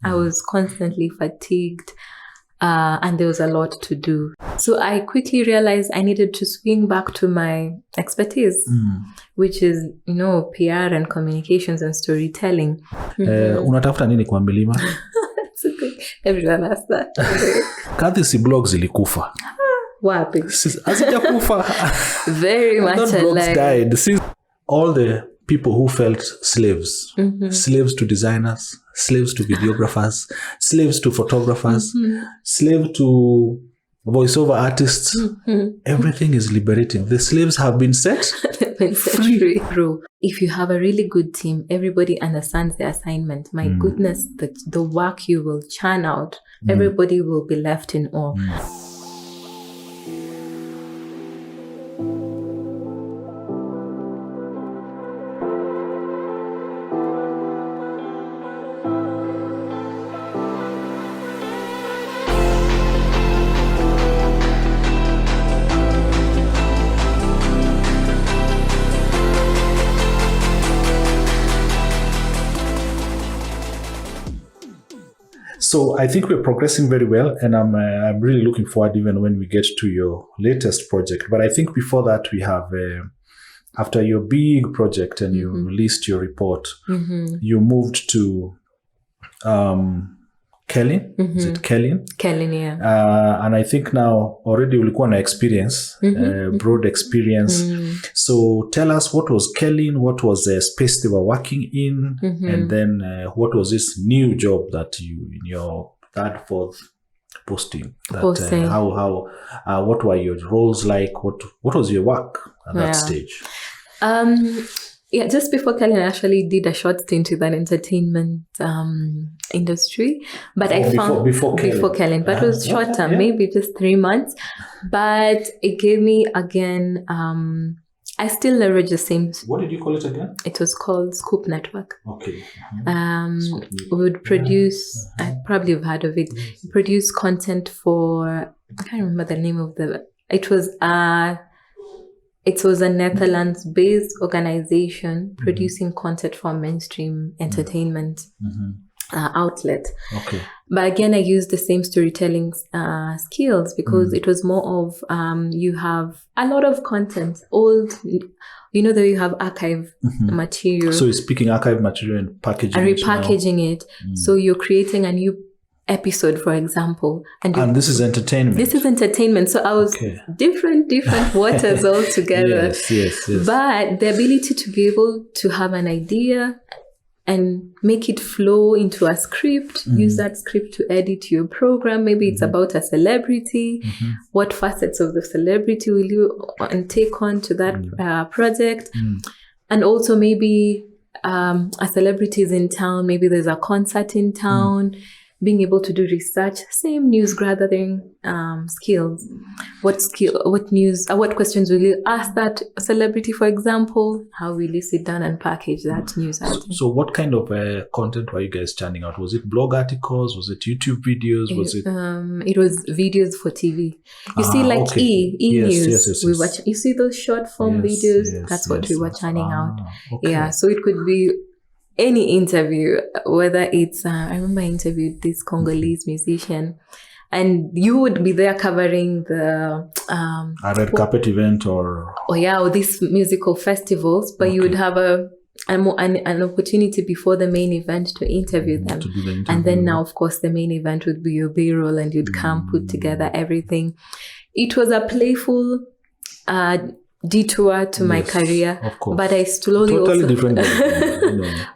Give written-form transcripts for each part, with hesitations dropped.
I was constantly fatigued. And there was a lot to do. So I quickly realized I needed to swing back to my expertise, which is, PR and communications and storytelling. Unatafuta nini kwa milima? That's a good. Everyone asks that. Kathy, si blogs ilikufa. Wapi? Hazijakufa. Very much alive. Blogs died. See, all the people who felt slaves, slaves to designers, slaves to videographers, slaves to photographers, slaves to voiceover artists. Everything is liberating. The slaves have been set free. Bro, if you have a really good team, everybody understands the assignment. My goodness, the work you will churn out, everybody will be left in awe. So I think we're progressing very well, and I'm really looking forward even when we get to your latest project. But I think before that, we have, after your big project and you released your report, you moved to Kelly. Is it Kelly? Kelly, yeah. And I think now already ulikuwa na experience, broad experience. So tell us, what was Kelly? What was the space they were working in? And then what was this new job that you, in your third, fourth posting? What were your roles like? What was your work at that stage? Yeah, just before Kelly, I actually did a short stint with an entertainment industry, but I found before Kelly, but it was short term, maybe just 3 months. But it gave me again. I still leverage the same. What did you call it again? It was called Scoop Network. Okay. We would produce. I probably have heard of it. We produce content for. I can't remember the name of the. It was a Netherlands-based organization producing content for mainstream entertainment outlet. Okay. But again, I used the same storytelling skills because it was more of you have a lot of content, old, that you have archive material. So you're speaking archive material and packaging and repackaging it. So you're creating a new episode, for example, and this is entertainment. This is entertainment. So I was different waters all together. Yes. But the ability to be able to have an idea and make it flow into a script, use that script to edit your program. Maybe it's about a celebrity. What facets of the celebrity will you take on to that project? And also maybe a celebrity is in town. Maybe there's a concert in town. Being able to do research, same news gathering skills. What questions will you ask that celebrity, for example? How will you sit down and package that news item? So what kind of content were you guys churning out? Was it blog articles? Was it YouTube videos? It was videos for TV. You see, like E-News. Yes. We watch. You see those short form videos? That's what we were churning out. Okay. Yeah, so it could be any interview, whether it's, I remember I interviewed this Congolese musician, and you would be there covering the a red carpet event or these musical festivals, but you would have an opportunity before the main event to interview them. And then now, of course, the main event would be your B-roll, and you'd come put together everything. It was a playful detour to my career, but I slowly different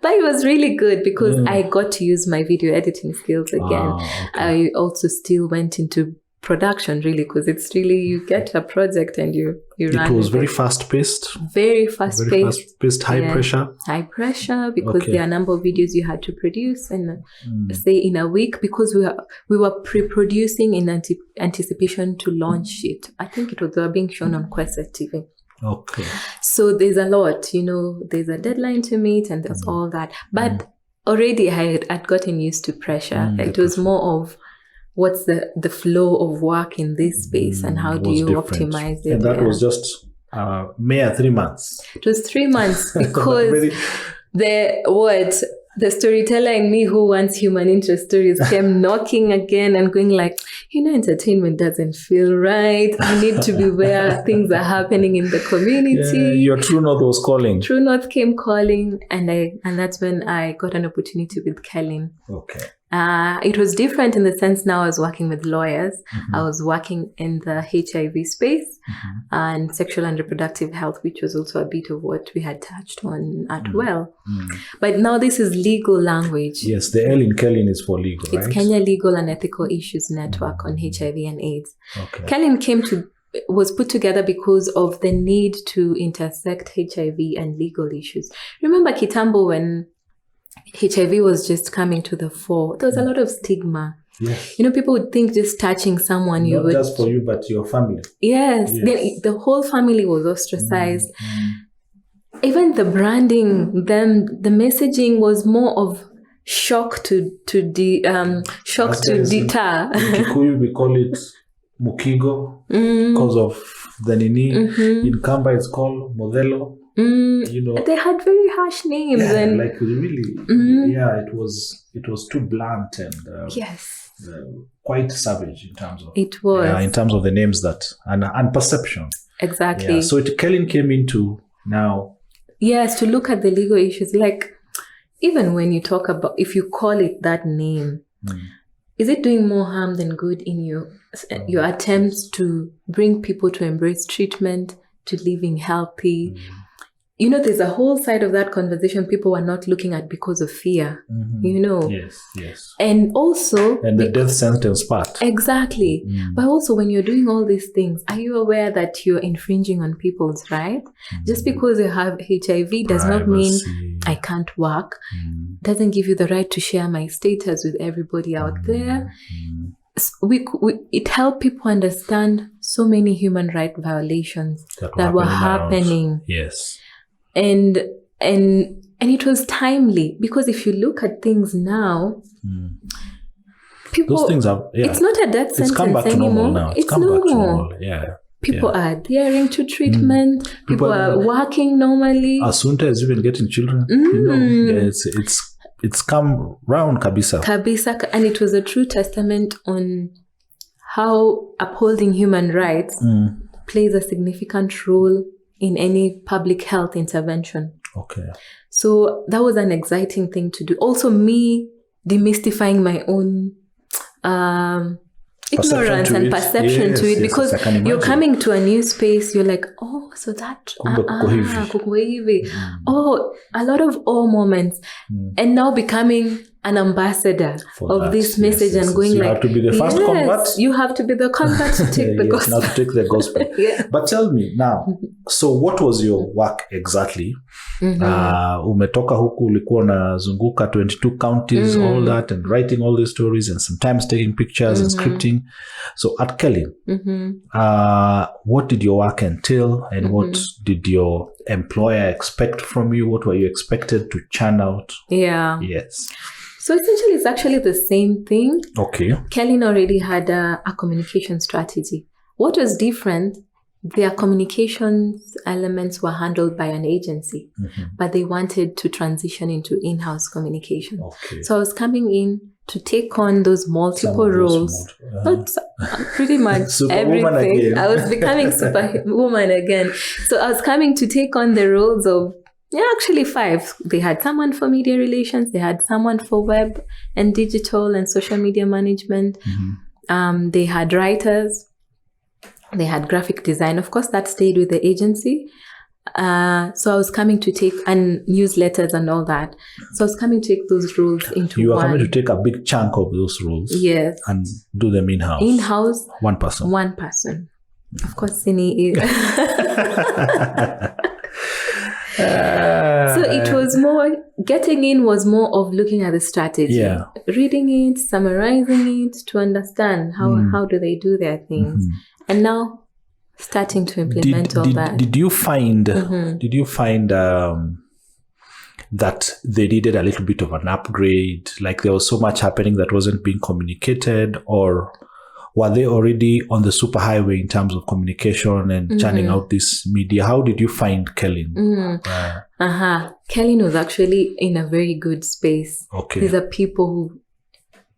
but it was really good because I got to use my video editing skills again. I also still went into production, really, because it's really, you get a project and you run. It was very fast-paced. Very fast-paced, high pressure, because there are a number of videos you had to produce and say in a week, because we were pre-producing in anticipation to launch it. I think they were being shown on Quest TV. Okay. So there's a lot, there's a deadline to meet and there's all that. But already I had gotten used to pressure. It was more of what's the flow of work in this space and how do you optimize it. And that was just mere 3 months. It was 3 months because the storyteller in me who wants human interest stories came knocking again and going like, entertainment doesn't feel right. I need to be where things are happening in the community. Yeah, your True North was calling. True North came calling, and that's when I got an opportunity with Kellen. Okay. It was different in the sense now I was working with lawyers. I was working in the HIV space and sexual and reproductive health, which was also a bit of what we had touched on at well. But now this is legal language. Yes, the L in Kellen is for legal, right? It's Kenya Legal and Ethical Issues Network on HIV and AIDS. Okay. Kellen was put together because of the need to intersect HIV and legal issues. Remember Kitambo when HIV was just coming to the fore, there was a lot of stigma. Yes. People would think just touching someone Not just for you, but your family. Yes. Then the whole family was ostracized. Even the branding, then the messaging was more of shock to deter. In Kikuyu, we call it Mukigo because of the Nini. In Kamba, it's called Modelo. They had very harsh names, and like really, it was too blunt and quite savage in terms of in terms of the names that and perception. Exactly. Yeah. So Kellen came into now. Yes, to look at the legal issues, like even when you talk about, if you call it that name, is it doing more harm than good in your attempts to bring people to embrace treatment, to living healthy? There's a whole side of that conversation people are not looking at because of fear, Yes. And also... And the death sentence part. Exactly. But also when you're doing all these things, are you aware that you're infringing on people's rights? Just because you have HIV does not mean I can't work. Doesn't give you the right to share my status with everybody out there. It helped people understand so many human rights violations that were happening. Yes. And it was timely, because if you look at things now, people, those things are, it's not a death sentence come back to anymore. Normal now. It's come normal. Back to normal. Yeah. People are adhering to treatment. People are working normally. Asunta is even getting children. It's come round kabisa. And it was a true testament on how upholding human rights plays a significant role in any public health intervention. Okay. So that was an exciting thing to do. Also, me demystifying my own ignorance and perception to it, because you're coming to a new space, you're like, oh, so that kuko hivi. Oh, a lot of moments, and now becoming an ambassador of this message and going you like, have to be the first convert. You have to be the convert to take the gospel. Now to take the gospel. But tell me now, so what was your work exactly? Umetoka huku ulikuwa unazunguka 22 counties, all that, and writing all these stories and sometimes taking pictures and scripting. So at Kellen, what did your work entail, and what did your employer expect from you? What were you expected to churn out? Yeah. Yes. So essentially, it's actually the same thing. Okay. Kellen already had a communication strategy. What was different, their communications elements were handled by an agency, but they wanted to transition into in-house communication. Okay. So I was coming in to take on those multiple roles. Pretty much everything. Again. I was becoming superwoman again. So I was coming to take on the roles of, actually 5. They had someone for media relations. They had someone for web and digital and social media management. They had writers. They had graphic design. Of course, that stayed with the agency. So I was coming to take, and newsletters and all that. So I was coming to take those roles into You one. are coming to take a big chunk of those roles. Yes. And do them in-house. In-house. One person. One person. Of course, Sini is. So it was more, getting in was more of looking at the strategy, reading it, summarizing it to understand how do they do their things, and now starting to implement all that. Did you find that they needed a little bit of an upgrade? Like there was so much happening that wasn't being communicated, or were they already on the superhighway in terms of communication and churning out this media? How did you find Kellen? Kellen was actually in a very good space. Okay. These are people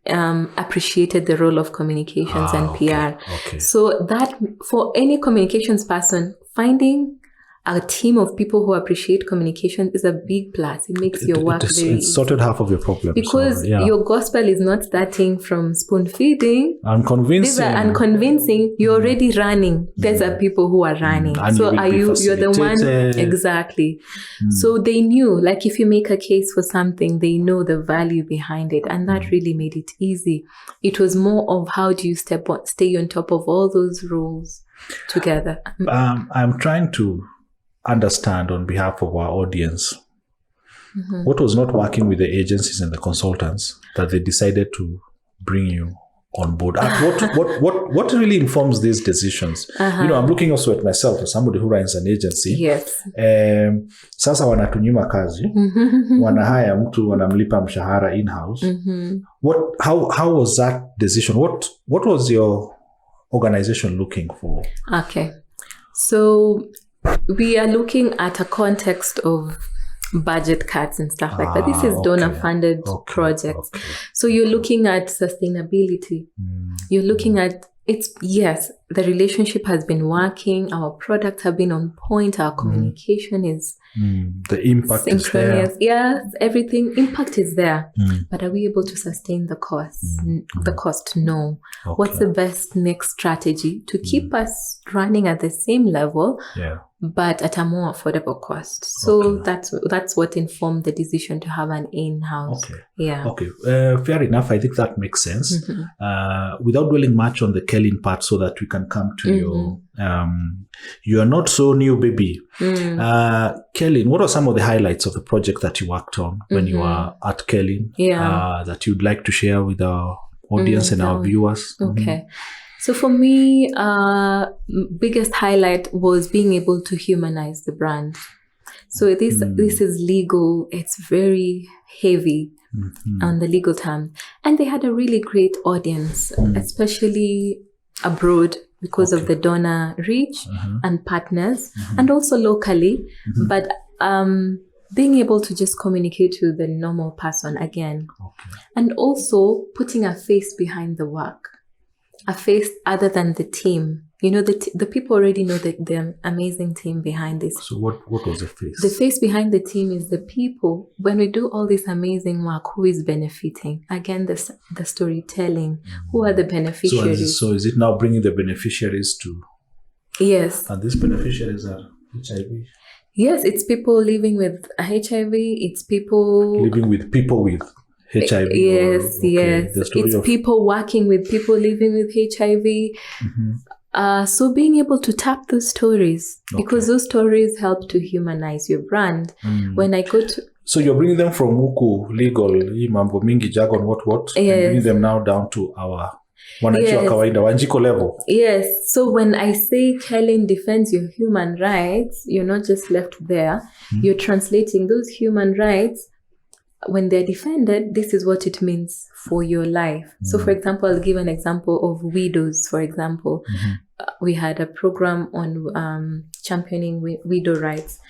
who appreciated the role of communications and PR. Okay. So that for any communications person, finding a team of people who appreciate communication is a big plus. It makes your work very easy. It's sorted half of your problems. Because your gospel is not starting from spoon feeding. Unconvincing. You're already running. There's are people who are running. So you're the one, exactly. So they knew, like if you make a case for something, they know the value behind it. And that really made it easy. It was more of how do you stay on top of all those roles together. I'm trying to understand on behalf of our audience what was not working with the agencies and the consultants that they decided to bring you on board. What really informs these decisions? I'm looking also at myself as somebody who runs an agency. Yes. Sasa wanatunyima kazi, wanahaya mtu, wanamlipa mshahara in-house. How was that decision? What was your organization looking for? Okay. So we are looking at a context of budget cuts and stuff like that. This is donor-funded projects. Okay. So you're looking at sustainability. You're looking at the relationship has been working. Our products have been on point. Our communication is the impact synchronous. Is there. Yes, everything. Impact is there. But are we able to sustain the cost? The cost, no. Okay. What's the best next strategy to keep us running at the same level? But at a more affordable cost. So that's what informed the decision to have an in-house. Fair enough. I think that makes sense. Without dwelling much on the Kellen part, so that we can come to your not so new baby. Kellen, what are some of the highlights of the project that you worked on when you were at Kellen that you'd like to share with our audience and our viewers? Okay. So for me, biggest highlight was being able to humanize the brand. So this is legal. It's very heavy on the legal terms. And they had a really great audience, especially abroad because of the donor reach and partners, and also locally. But being able to just communicate to the normal person again. And also putting a face behind the work. A face other than the team. The people already know the amazing team behind this. So what was the face? The face behind the team is the people. When we do all this amazing work, who is benefiting? Again, the storytelling. Who are the beneficiaries? So is it now bringing the beneficiaries to? Yes. And these beneficiaries are HIV? Yes, it's people living with HIV. It's people... Living with people with... HIV. Yes. It's people working with people living with HIV. So being able to tap those stories, because those stories help to humanize your brand. When I go to... So you're bringing them from Muku, legal, mambo mingi, jargon, what, and bringing them now down to our wananchi wa kawaida, wanjiko level. Yes. So when I say Kellen defends your human rights, you're not just left there. You're translating those human rights. When they're defended, this is what it means for your life. So, for example, I'll give an example of widows, for example. We had a program on championing widow rights.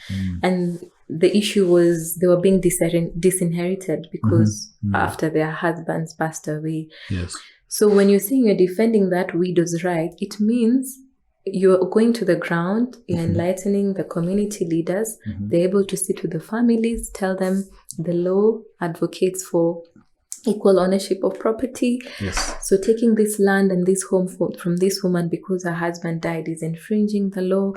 And the issue was they were being disinherited because after their husbands passed away. Yes. So when you're saying you're defending that widow's right, it means you're going to the ground, you're enlightening the community leaders. They're able to sit with the families, tell them the law advocates for equal ownership of property. Yes. So taking this land and this home from this woman because her husband died is infringing the law.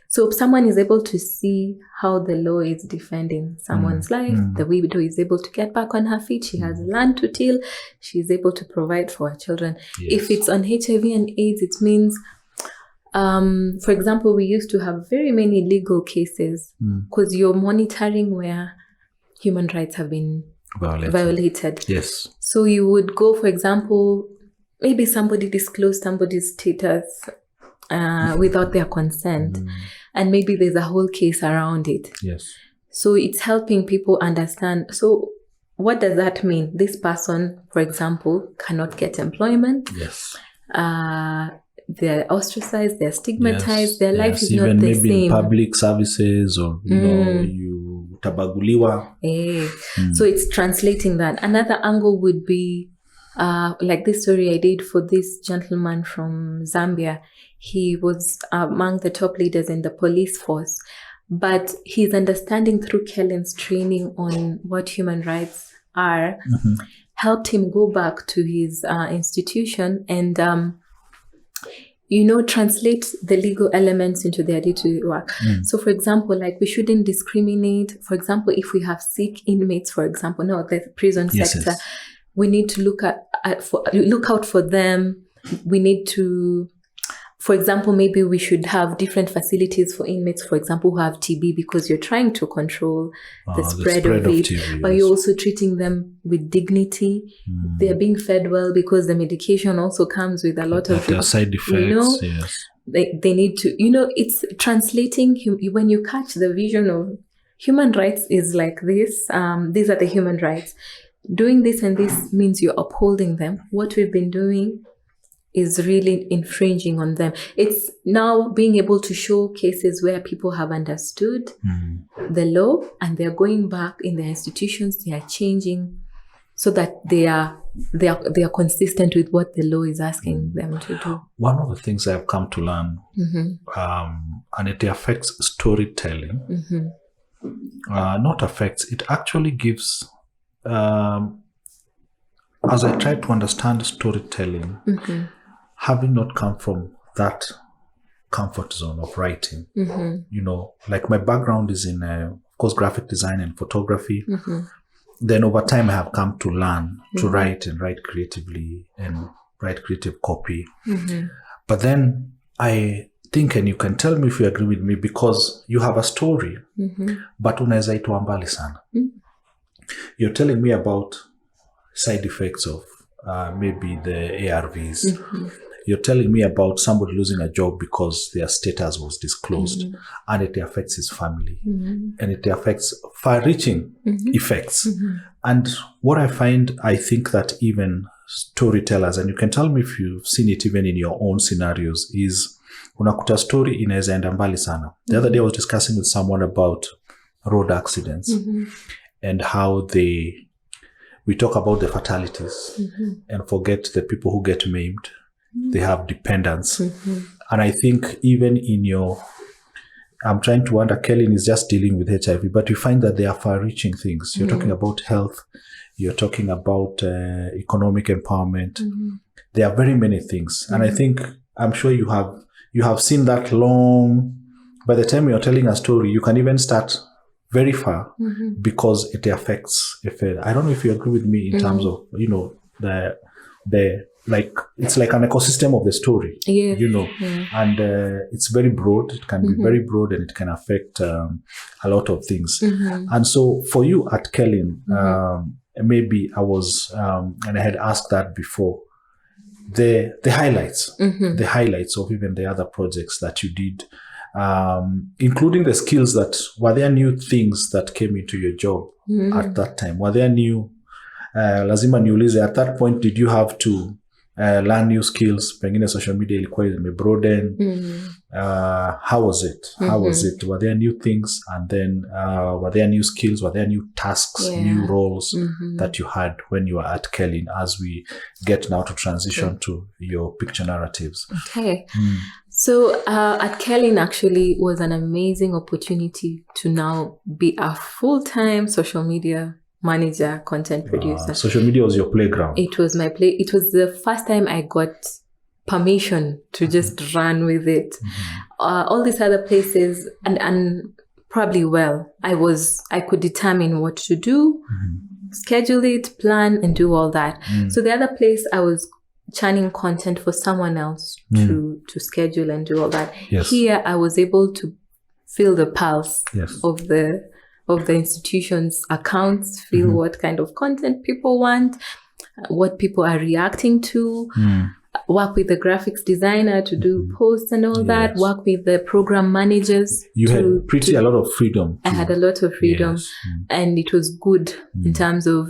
So someone is able to see how the law is defending someone's life. The widow is able to get back on her feet. She has land to till. She is able to provide for her children. If it's on HIV and AIDS, it means... for example, we used to have very many legal cases because you're monitoring where human rights have been violated. Yes. So you would go, for example, maybe somebody disclosed somebody's status without their consent, and maybe there's a whole case around it. Yes. So it's helping people understand. So what does that mean? This person, for example, cannot get employment. Yes. they're ostracized, they're stigmatized, their life is even not the maybe same. in public services, or you tabaguliwa. So it's translating that. Another angle would be like this story I did for this gentleman from Zambia. He was among the top leaders in the police force, but his understanding through Kellen's training on what human rights are helped him go back to his institution and translate the legal elements into their day-to-day work. So, for example, like we shouldn't discriminate. For example, if we have sick inmates, for example, the prison sector, we need to look out for them. We need to, for example, maybe we should have different facilities for inmates, for example, who have TB, because you're trying to control the spread of it, TB, but you're also treating them with dignity. They're being fed well because the medication also comes with a lot of side effects. They need to, it's translating. When you catch the vision of human rights is like this, these are the human rights. Doing this and this means you're upholding them. What we've been doing is really infringing on them. It's now being able to show cases where people have understood the law and they're going back in their institutions, they are changing so that they are consistent with what the law is asking them to do. One of the things I've come to learn, and it affects storytelling, it actually gives, as I try to understand storytelling, having not come from that comfort zone of writing, like my background is in, of course, graphic design and photography. Then over time, I have come to learn to write and write creatively and write creative copy. But then I think, and you can tell me if you agree with me, because you have a story, but unaweza itwa mbali sana. You're telling me about side effects of maybe the ARVs. You're telling me about somebody losing a job because their status was disclosed, and it affects his family, and it affects far-reaching effects. And what I think that even storytellers, and you can tell me if you've seen it even in your own scenarios, is unakuta story inaweza enda mbali sana. The other day I was discussing with someone about road accidents and how we talk about the fatalities and forget the people who get maimed. They have dependents. And I think even I'm trying to wonder, Kellen is just dealing with HIV, but you find that they are far-reaching things. You're talking about health. You're talking about economic empowerment. There are very many things. And I think, I'm sure you have seen that long. By the time you're telling a story, you can even start very far because it affects. I don't know if you agree with me in terms of, it's like an ecosystem of the story, and it's very broad. It can be very broad, and it can affect a lot of things. And so for you at Kellen, maybe I was, and I had asked that before, the highlights of even the other projects that you did, including the skills that, were there new things that came into your job at that time? Were there new, lazima niulize, at that point, did you have to learn new skills? Pengine social media ilikuwa imebroaden. How was it? Were there new things? And then were there new skills? Were there new tasks, new roles that you had when you were at Kellen, as we get now to transition to your picture narratives? Okay. So at Kellen actually was an amazing opportunity to now be a full-time social media manager, content producer. Social media was your playground. It was my play. It was the first time I got permission to just run with it. All these other places, and probably I could determine what to do, schedule it, plan, and do all that. So the other place I was churning content for someone else to schedule and do all that. Here I was able to feel the pulse of the institution's accounts, feel what kind of content people want, what people are reacting to. work with the graphics designer to do posts and all that, work with the program managers. You had a lot of freedom. I had a lot of freedom, and it was good in terms of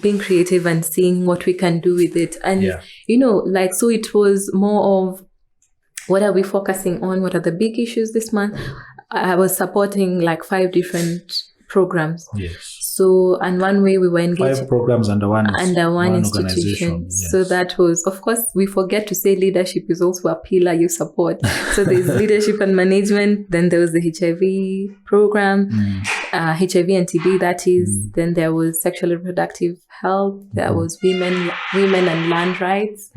being creative and seeing what we can do with it. And, so it was more of, what are we focusing on? What are the big issues this month? I was supporting like 5 different programs. Yes. So, and one way we were engaged 5 programs under one institution. Yes. So that was, of course, we forget to say leadership is also a pillar you support. So there's leadership and management. Then there was the HIV program, HIV and TB, that is. Then there was sexual and reproductive health. There was women and land rights.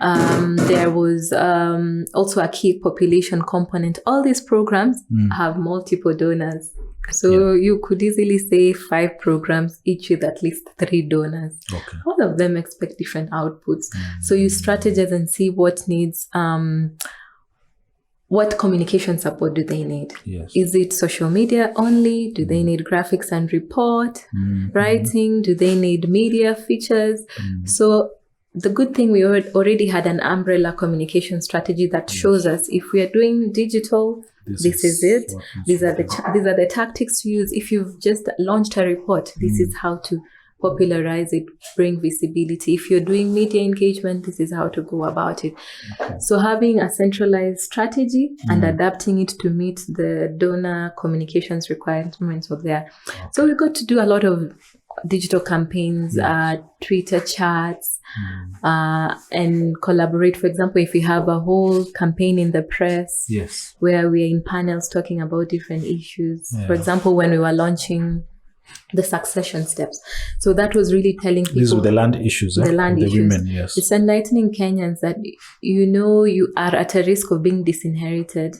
There was also a key population component. All these programs have multiple donors. So you could easily say 5 programs, each with at least 3 donors. Okay. All of them expect different outputs. So you strategize and see what needs, what communication support do they need? Yes. Is it social media only? Do they need graphics and report writing? Do they need media features? So the good thing, we already had an umbrella communication strategy that shows us if we are doing digital, this is it. These are the tactics to use. If you've just launched a report, this is how to popularize it, bring visibility. If you're doing media engagement, this is how to go about it. Okay. So having a centralized strategy and adapting it to meet the donor communications requirements of there. Okay. So we got to do a lot of digital campaigns, Twitter chats, and collaborate. For example, if we have a whole campaign in the press, where we're in panels talking about different issues. For example, when we were launching the succession steps. So that was really telling people. These were the land issues. The land issues. Women, yes. It's enlightening Kenyans that, you are at a risk of being disinherited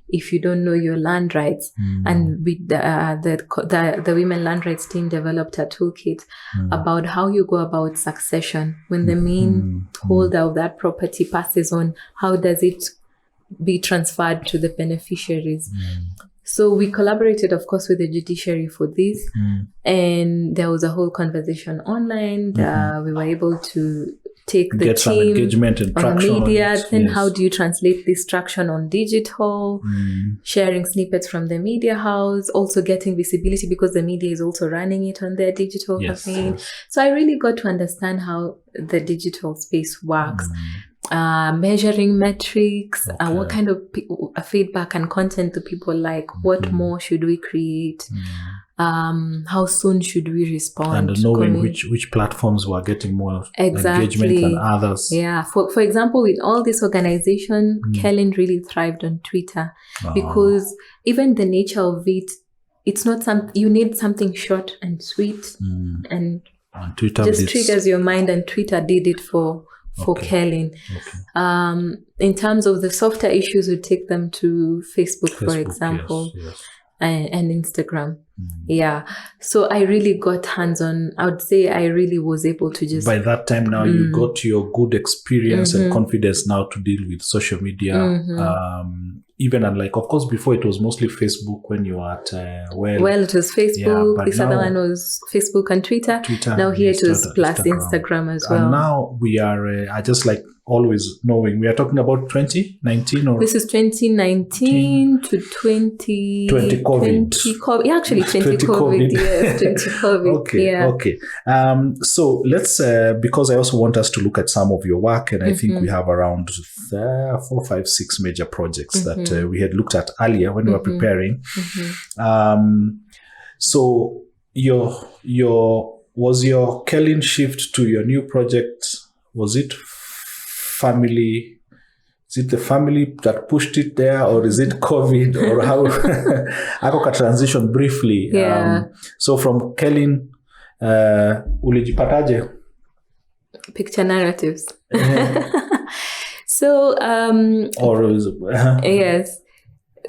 if you don't know your land rights. And with the Women Land Rights team developed a toolkit about how you go about succession. When the main holder of that property passes on, how does it be transferred to the beneficiaries? So we collaborated, of course, with the judiciary for this. And there was a whole conversation online. We were able to take the get team some engagement and on traction media. on Then how do you translate this traction on digital? Sharing snippets from the media house, also getting visibility because the media is also running it on their digital campaign. So I really got to understand how the digital space works. Measuring metrics, what kind of feedback and content do people like, what more should we create, how soon should we respond, and knowing which platforms were getting more engagement than others. For example, with all this organization, Kellen really thrived on Twitter because even the nature of it, it's not you need something short and sweet, and Twitter just triggers your mind, and Twitter did it for Kellen. In terms of the softer issues, we take them to Facebook, for example, and Instagram. So I really got hands-on. I would say I really was able to just... By that time now, you got your good experience and confidence now to deal with social media. Even unlike, of course, before it was mostly Facebook when you were at Well, it was Facebook. This other one was Facebook and Twitter. Now here it was plus Instagram as well. And now we are just like always knowing, we are talking about 2019 or... This is 2019 to 20... 20 COVID. Actually 20 COVID. Yes, 20 COVID. Okay. So let's, because I also want us to look at some of your work, and I think we have around 4, 5, 6 major projects that we had looked at earlier when we were preparing. So was your Kellen shift to your new project, was it family? Is it the family that pushed it there, or is it COVID, or how? I got a transition briefly. So from Kellen, ulijipataje? Picture narratives. So, or yes.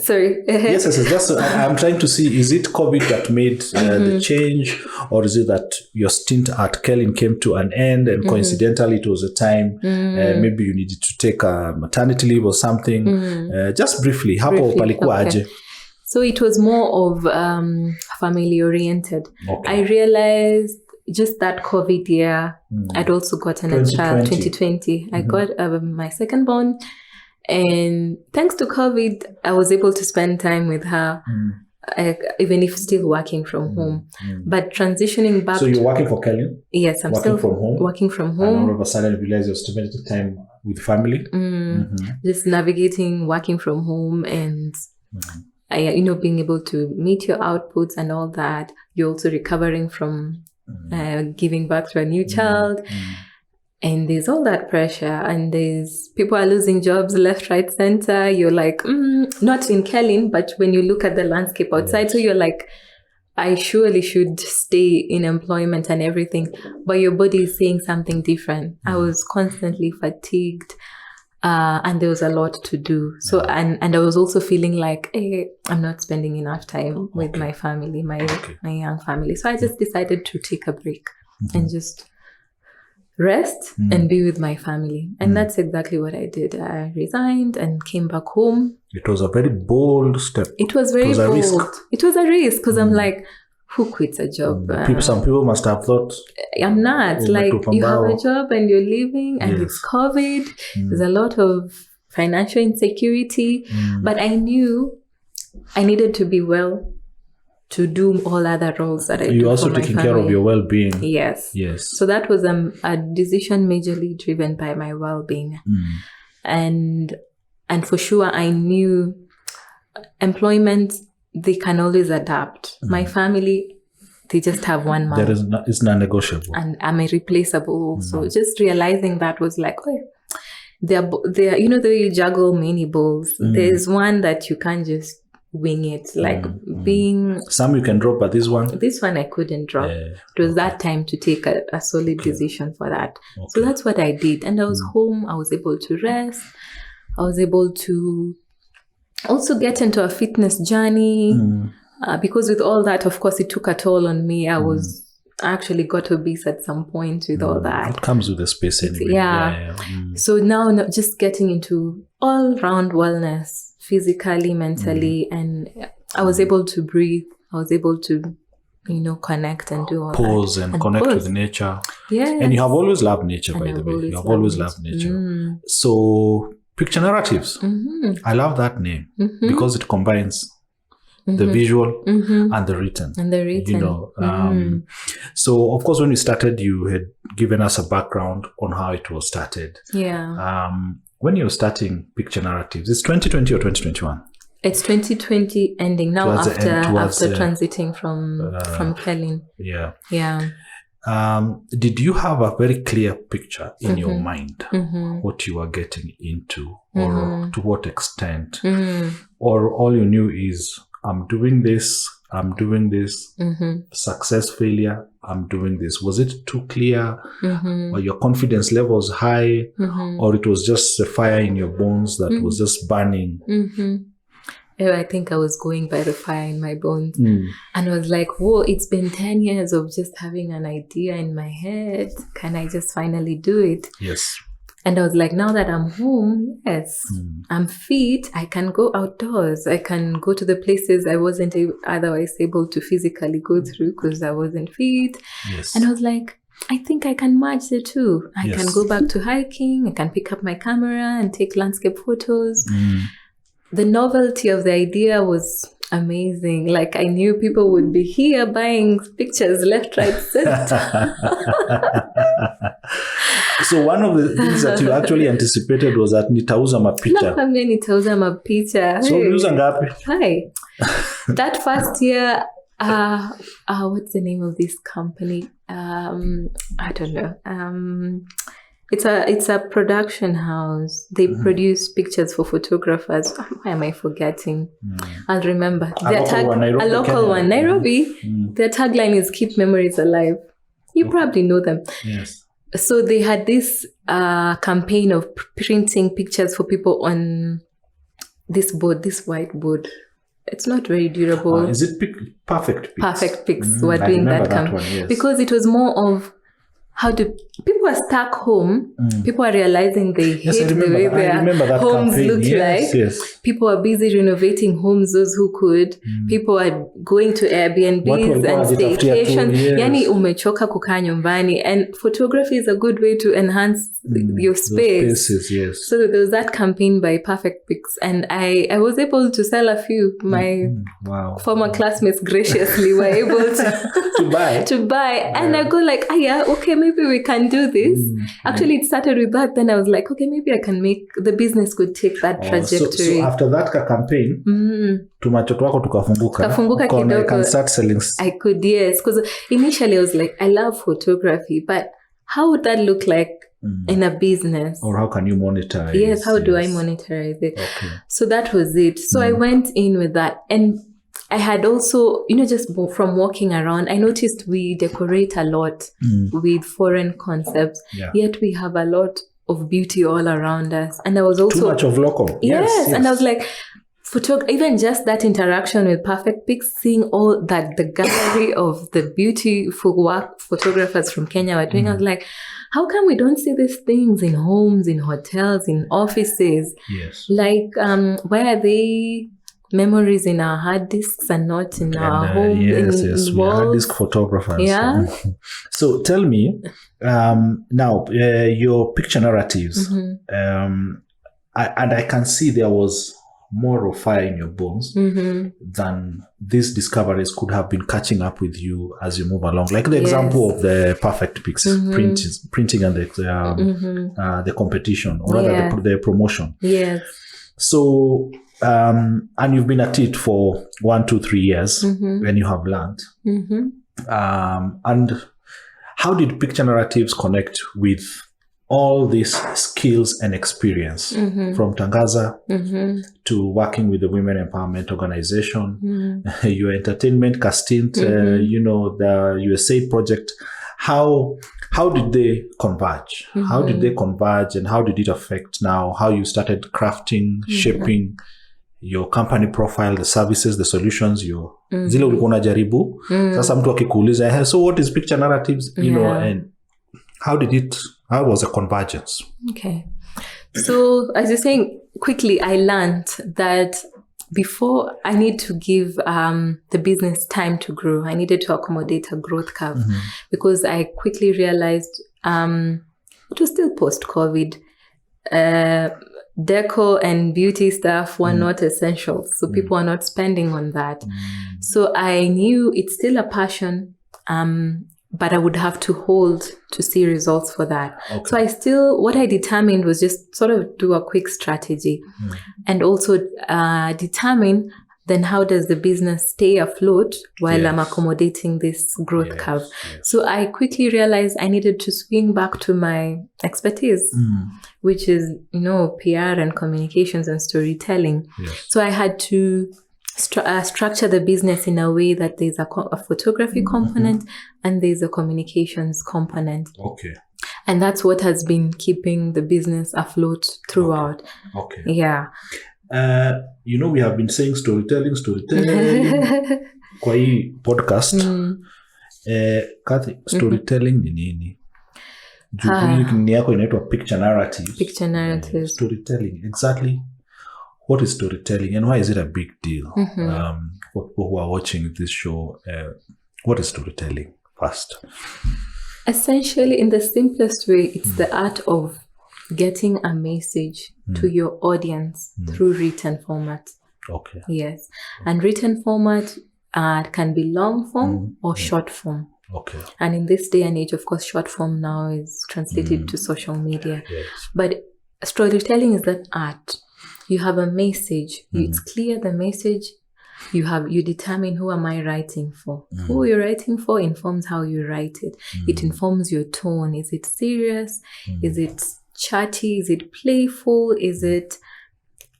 Sorry. Yes. Just I'm trying to see, is it COVID that made the change, or is it that your stint at Kellen came to an end and coincidentally it was a time maybe you needed to take a maternity leave or something? Just briefly, hapo palikuwa aje? So it was more of family oriented. I realized just that COVID year, I'd also gotten a child, 2020. I got my second born. And thanks to COVID, I was able to spend time with her, even if still working from home. But transitioning back. So you're working for Kelly? Yes, I'm working still from home? working from home. And all of a sudden you realize you're spending time with family? Just navigating, working from home, and being able to meet your outputs and all that. You're also recovering from giving birth to a new child. And there's all that pressure, and there's people are losing jobs left, right, center. You're like, not in Kelly, but when you look at the landscape outside, so you're like, I surely should stay in employment and everything, but your body is saying something different. I was constantly fatigued, and there was a lot to do. So, and I was also feeling like, hey, I'm not spending enough time with my family, my young family. So I just decided to take a break and just rest and be with my family. And that's exactly what I did. I resigned and came back home. It was a very bold step. It was very bold. It was a risk because I'm like, who quits a job? Some people must have thought. I'm not. Like, you have a job and you're leaving and it's COVID. There's a lot of financial insecurity. But I knew I needed to be well to do all other roles that I do. You're also taking care of your well-being. Yes. So that was a decision majorly driven by my well-being. And for sure, I knew employment, they can always adapt. My family, they just have one man. It's non-negotiable. And I'm irreplaceable also. Just realizing that was like, they're you know, the way you juggle many balls. There's one that you can't just wing it, like being some you can drop, but this one I couldn't drop. It was that time to take a solid decision for that. So that's what I did, and I was home. I was able to rest. I was able to also get into a fitness journey, because with all that, of course, it took a toll on me. I actually got obese at some point with all that. It comes with the space anyway. So now just getting into all-round wellness, physically, mentally, and I was able to breathe. I was able to, connect and do all pause that. and connect with nature. Yes. And you have always loved nature, by the way. You have always loved nature. So, picture narratives. I love that name because it combines the visual and the written. So, of course, when you started, you had given us a background on how it was started. When you're starting picture narratives, it's 2020 or 2021? It's 2020 ending now after transiting from Kelly. Did you have a very clear picture in your mind what you were getting into, or to what extent, or all you knew is I'm doing this, success, failure, I'm doing this? Was it too clear? Or your confidence levels high? Or it was just a fire in your bones that was just burning? I think I was going by the fire in my bones. And I was like, whoa, it's been 10 years of just having an idea in my head. Can I just finally do it? Yes. And I was like, now that I'm home, I'm fit. I can go outdoors. I can go to the places I wasn't otherwise able to physically go through because I wasn't fit. And I was like, I think I can match the two. I can go back to hiking. I can pick up my camera and take landscape photos. The novelty of the idea was amazing. Like, I knew people would be here buying pictures left, right, center. So one of the things that you actually anticipated was that nitauza mapicha. Nakwambia nitauza mapicha. So uliuza ngapi? Hi. That first year, what's the name of this company? I don't know. It's a production house. They produce pictures for photographers. Why am I forgetting? I'll remember. A local one, Nairobi. Their tagline is "Keep Memories Alive." You probably know them. Yes. So they had this campaign of printing pictures for people on this white board. It's not very durable. Is it Perfect Pics? Perfect Pics were doing that campaign. Yes. Because it was more of how do people are stuck home? People are realizing they hate the way their homes look like. Yes. People are busy renovating homes, those who could. People are going to Airbnbs and staycations. Yani umechoka kukaa nyumbani. And photography is a good way to enhance your space. Spaces, yes. So there was that campaign by Perfect Pics, and I was able to sell a few. My former classmates graciously were able to buy. And I go like, okay, maybe we can do this. Actually, it started with that. Then I was like, okay, maybe I can make the business could take that trajectory. So after that campaign, tumachoto wako tukafunguka kidogo. I can start selling. I could, yes, because initially I was like, I love photography, but how would that look like in a business? Or how can you monetize? Yes, how do I monetize it? Okay. So that was it. So I went in with that, and I had also, just from walking around, I noticed we decorate a lot with foreign concepts, yet we have a lot of beauty all around us. And I was also... Too much of local. Yes. And I was like, even just that interaction with Perfect Pics, seeing all that, the gallery of the beautiful work photographers from Kenya were doing, I was like, how come we don't see these things in homes, in hotels, in offices? Yes. Like, why are they... memories in our hard disks and not in our home. Yes, we are hard disk photographers. Yeah. So tell me, now your picture narratives, and I can see there was more of fire in your bones than these discoveries could have been catching up with you as you move along. Like the example of the Perfect Pics, printing and the competition, or rather the promotion. Yes. So, and you've been at it for 1, 2, 3 years when you have learned. And how did picture narratives connect with all these skills and experience from Tangaza to working with the Women Empowerment Organization, your entertainment casting, the USA project? How did they converge? How did they converge, and how did it affect now how you started crafting, shaping your company profile, the services, the solutions, zile ulikuwa unajaribu. Sasa mtu akikuuliza, so what is picture narratives? And how was the convergence? Okay. So as you're saying, quickly, I learned that before I need to give the business time to grow, I needed to accommodate a growth curve because I quickly realized it was still post-COVID. Deco and beauty stuff were not essential. So people are not spending on that. So I knew it's still a passion, but I would have to hold to see results for that. Okay. So what I determined was just sort of do a quick strategy and also determine then how does the business stay afloat while I'm accommodating this growth curve. So I quickly realized I needed to swing back to my expertise, which is, PR and communications and storytelling. So I had to structure the business in a way that there's a photography component and there's a communications component. Okay. And that's what has been keeping the business afloat throughout. Okay. Yeah. We have been saying storytelling kwa hii podcast. Kathy, storytelling ni nini? Ni yako inaitwa picture narratives. Picture narratives. Storytelling, exactly. What is storytelling and why is it a big deal? For people who are watching this show, what is storytelling first? Essentially, in the simplest way, it's the art of getting a message to your audience through written format. Okay. Yes. And written format can be long form or short form. Okay. And in this day and age, of course, short form now is translated to social media. Yes. But storytelling is that art. You have a message. It's clear the message. You determine who am I writing for. Who you're writing for informs how you write it. It informs your tone. Is it serious? Is it chatty? Is it playful?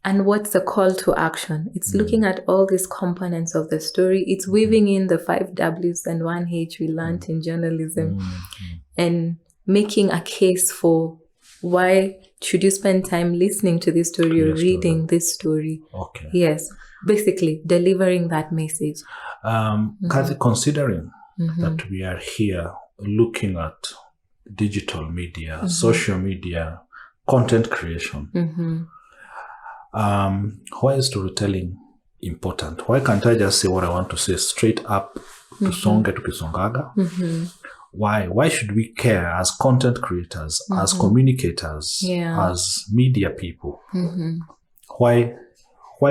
And what's the call to action? It's looking at all these components of the story. It's weaving in the 5 W's and 1 H we learned in journalism and making a case for why should you spend time listening to this story or reading this story. Okay. Yes. Basically delivering that message. Kathy, considering that we are here looking at digital media, social media, content creation. Why is storytelling important? Why can't I just say what I want to say straight up? Tusonge tukisongaga? Why should we care as content creators, as communicators, as media people? Why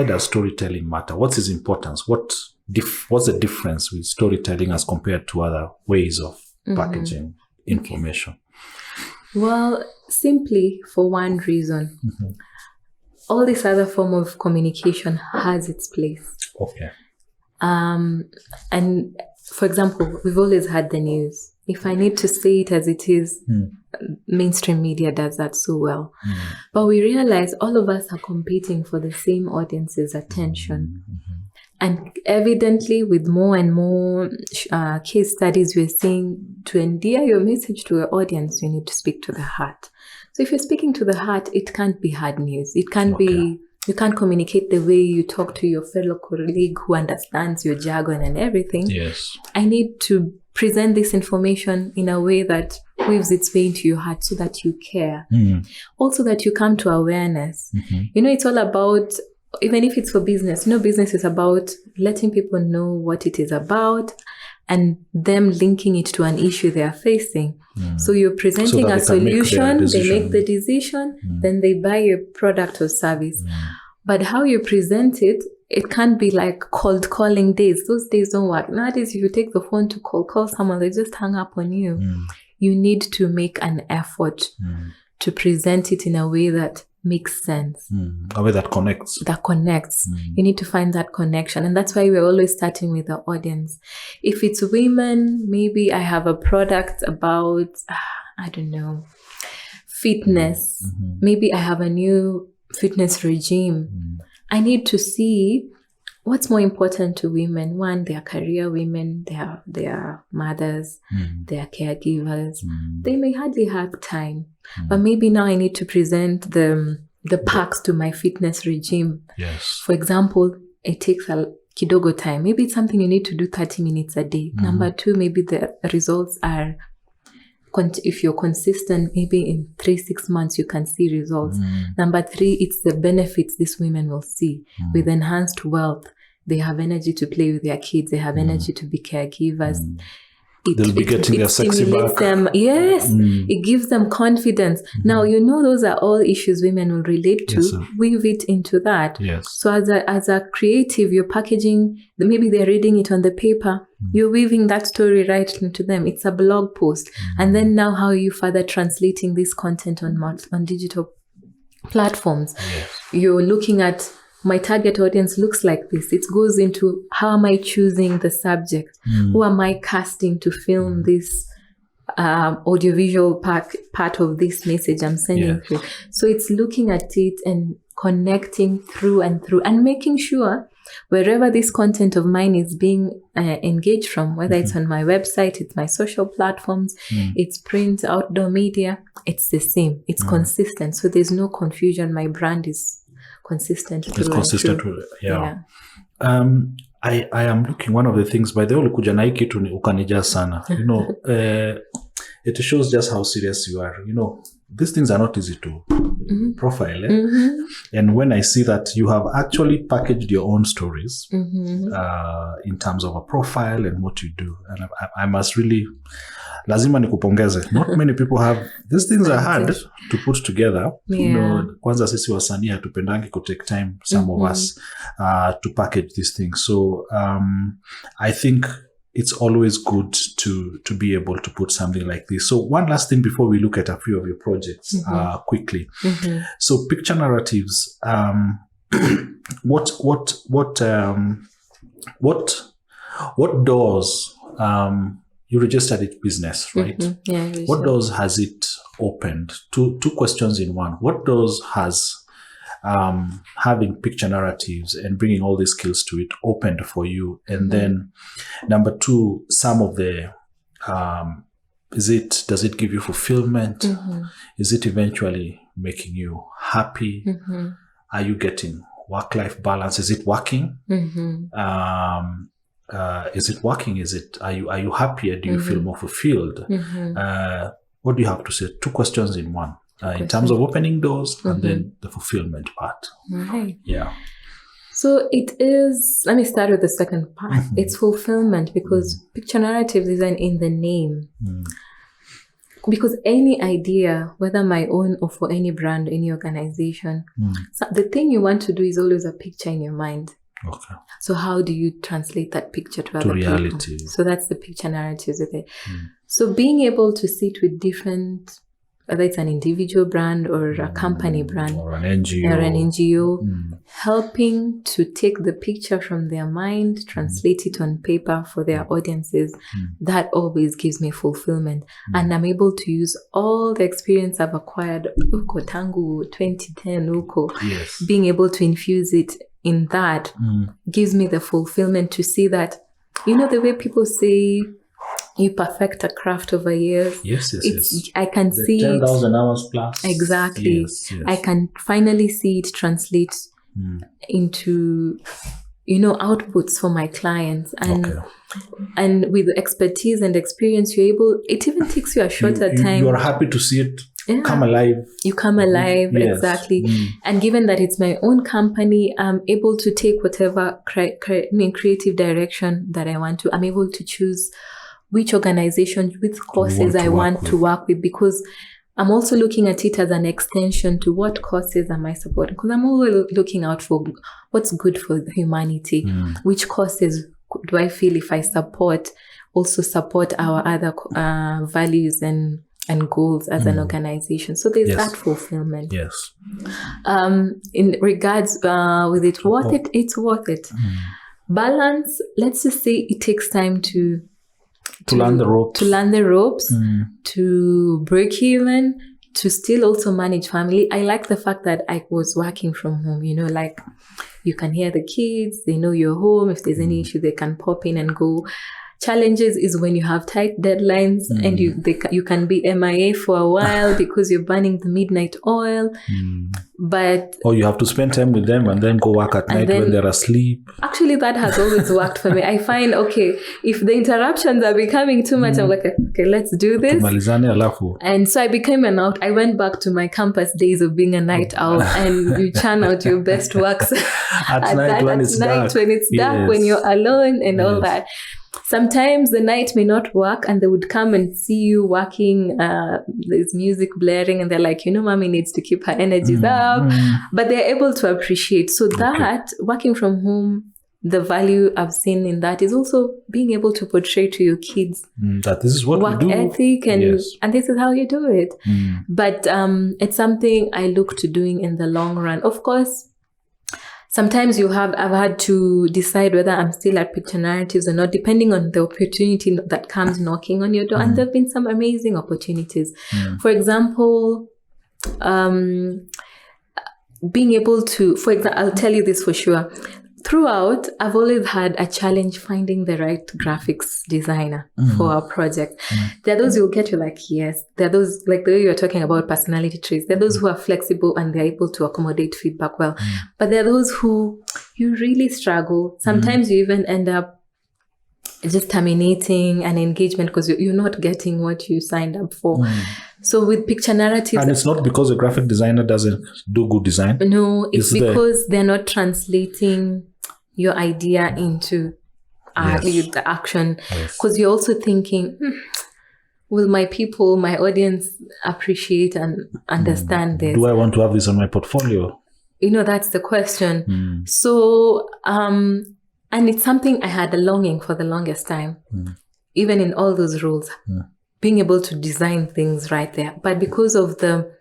does storytelling matter? What's its importance? What's the difference with storytelling as compared to other ways of packaging information? Well, simply for one reason. All this other form of communication has its place. Okay. And for example, we've always had the news. If I need to say it as it is, mainstream media does that so well. But we realize all of us are competing for the same audience's attention. And evidently, with more and more case studies, we're seeing to endear your message to your audience, you need to speak to the heart. So if you're speaking to the heart, it can't be hard news. It can't be, you can't communicate the way you talk to your fellow colleague who understands your jargon and everything. Yes. I need to present this information in a way that weaves its way into your heart so that you care. Also that you come to awareness. It's all about, even if it's for business, business is about letting people know what it is about and them linking it to an issue they are facing. So you're presenting a solution, they make the decision, then they buy your product or service. But how you present it, it can't be like cold calling days. Those days don't work. Nowadays, if you take the phone to call someone, they just hang up on you. You need to make an effort to present it in a way that makes sense. A way that connects. You need to find that connection. And that's why we're always starting with the audience. If it's women, maybe I have a product about, I don't know, fitness. Maybe I have a new fitness regime. I need to see what's more important to women. One, they are career women, they are mothers, they are caregivers. They may hardly have time. But maybe now I need to present the perks to my fitness regime. Yes. For example, it takes a kidogo time. Maybe it's something you need to do 30 minutes a day. Number two, maybe the results are, if you're consistent, maybe in 3-6 months you can see results. Number three, it's the benefits these women will see. With enhanced wealth, they have energy to play with their kids, they have energy to be caregivers. They'll be getting their sexy back. It gives them confidence. Now, those are all issues women will relate to. Yes, weave it into that. Yes. So as a creative, you're packaging, maybe they're reading it on the paper. You're weaving that story right into them. It's a blog post. And then now how are you further translating this content on digital platforms? Yes. You're looking at, my target audience looks like this. It goes into, how am I choosing the subject? Who am I casting to film this audiovisual part of this message I'm sending through? So it's looking at it and connecting through and through and making sure wherever this content of mine is being engaged from, whether it's on my website, it's my social platforms, it's print, outdoor media, it's the same. It's consistent. So there's no confusion. My brand is consistent. It's consistent. I am looking, one of the things, by the way, ulikuja na hii kitu ni ukanija sana. It shows just how serious you are. These things are not easy to profile. And when I see that you have actually packaged your own stories in terms of a profile and what you do, and I must really, lazima nikupongeze. Not many people have, these things are hard to put together. Kwanza sisi wasanii hatupendangi to take time, some of us, to package these things. So I think it's always good to be able to put something like this. So one last thing before we look at a few of your projects quickly. So picture narratives. What doors, you registered it business, right? What doors has it opened? Two questions in one. What doors has having picture narratives and bringing all these skills to it opened for you? And then number two, some of the, does it give you fulfillment? Is it eventually making you happy? Are you getting work-life balance? Is it working? Is it working? Are you happier? Do you feel more fulfilled? what do you have to say? 2 questions in one. In terms of opening doors and then the fulfillment part. Right. Yeah. So it is, let me start with the second part. It's fulfillment, because picture narratives isn't in the name. Because any idea, whether my own or for any brand, any organization, so the thing you want to do is always a picture in your mind. Okay. So how do you translate that picture to other reality? People? So that's the picture narratives with it. So being able to sit with different, whether it's an individual brand or a company brand or an NGO, helping to take the picture from their mind, translate it on paper for their audiences, that always gives me fulfillment. And I'm able to use all the experience I've acquired, uko tangu 2010, yes, being able to infuse it in that gives me the fulfillment to see that, the way people say, you perfect a craft over years. Yes. I can see 10,000 hours plus. Exactly. Yes. I can finally see it translate into, outputs for my clients. And with expertise and experience, it even takes you a shorter time. You are happy to see it come alive. You come alive, yes. Exactly. And given that it's my own company, I'm able to take whatever creative direction that I want to. I'm able to choose which organization, which courses I want to work with, because I'm also looking at it as an extension to what courses am I supporting. Because I'm always looking out for what's good for humanity. Which courses do I feel if I support our other values and goals as an organization. So there's that fulfillment. Yes. In regards with it, worth it, it's worth it. Balance, let's just say it takes time to learn the ropes, to break even, to still also manage family. I like the fact that I was working from home, like you can hear the kids, they know you're home. If there's any issue, they can pop in and go. Challenges is when you have tight deadlines and you can be MIA for a while because you're burning the midnight oil. Or you have to spend time with them and then go work at night when they're asleep. Actually, that has always worked for me. I find, if the interruptions are becoming too much, I'm like, okay, let's do this. And so I became I went back to my campus days of being a night owl, and you churn out your best works at night when it's dark, when you're alone and all that. Sometimes the night may not work and they would come and see you working, there's music blaring and they're like, mommy needs to keep her energies up, but they're able to appreciate. So that working from home, the value I've seen in that is also being able to portray to your kids that this is what work we do. ethic and this is how you do it. But it's something I look to doing in the long run. Of course, sometimes I've had to decide whether I'm still at picture narratives or not, depending on the opportunity that comes knocking on your door. And there have been some amazing opportunities. For example, being able to, I'll tell you this for sure. Throughout, I've always had a challenge finding the right graphics designer for a project. There are those you'll get, you're like, yes. There are those, like the way you were talking about personality traits. There are those who are flexible and they're able to accommodate feedback well. But there are those who you really struggle. Sometimes you even end up just terminating an engagement because you're not getting what you signed up for. So with picture narratives... And it's not because a graphic designer doesn't do good design. No, it's because they're not translating your idea into the action. Because you're also thinking, will my people, my audience appreciate and understand this? Do I want to have this on my portfolio? That's the question. So, and it's something I had a longing for the longest time, even in all those roles, being able to design things right there. But because of the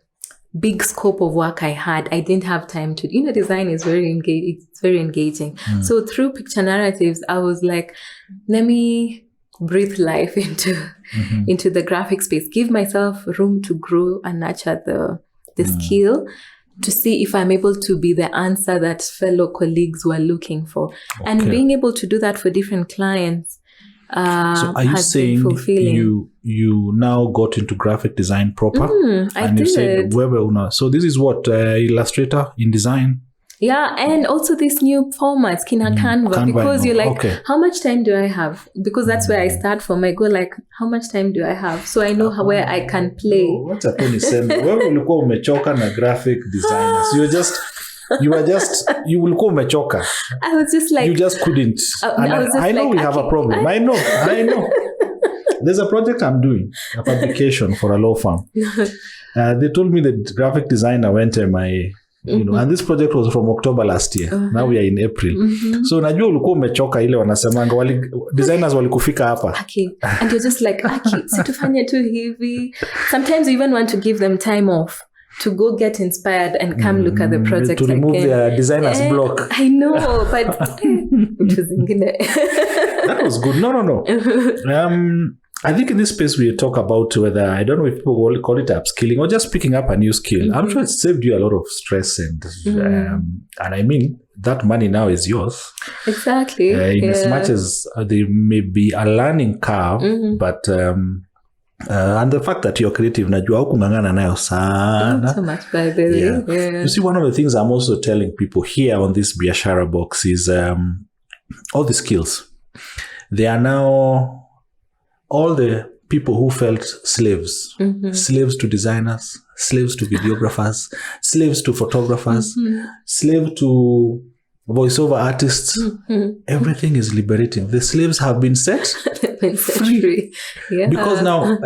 big scope of work I had, I didn't have time to, design is very engaging. So through picture narratives, I was like, let me breathe life into the graphic space, give myself room to grow and nurture the skill to see if I'm able to be the answer that fellow colleagues were looking for. And being able to do that for different clients so are you saying you now got into graphic design proper? I did. You said, so this is what, Illustrator, InDesign? Yeah, and also this new format, Kina Canva, because you're like, how much time do I have? Because that's where I start from. I go like, how much time do I have? So I know where I can play. What's a Tony Sema? Wewe ulikuwa umechoka na graphic designers. You will go umechoka. I was just like, you just couldn't. I know we have a problem. I know. There's a project I'm doing, a publication for a law firm. They told me that graphic designer went MIA. And this project was from October last year. Now we are in April. So najua ulikuwa umechoka ile wanasemanga designers walikufika hapa. And you're just like, situfanye tu hivi. Sometimes you even want to give them time off to go get inspired and come look at the project to remove again. Their designer's block. I know, but that was good. No. I think in this space we talk about whether, I don't know if people will call it upskilling or just picking up a new skill. I'm sure it saved you a lot of stress and I mean, that money now is yours. Exactly. As much as there may be a learning curve, but and the fact that you're creative, najua hukungangana nayo sana. Not so much, by the way. Yeah. You see, one of the things I'm also telling people here on this Biashara box is all the skills. They are now all the people who felt slaves, slaves to designers, slaves to videographers, slaves to photographers, slave to voiceover artists. Everything is liberating. The slaves have been set free. Yeah. Because now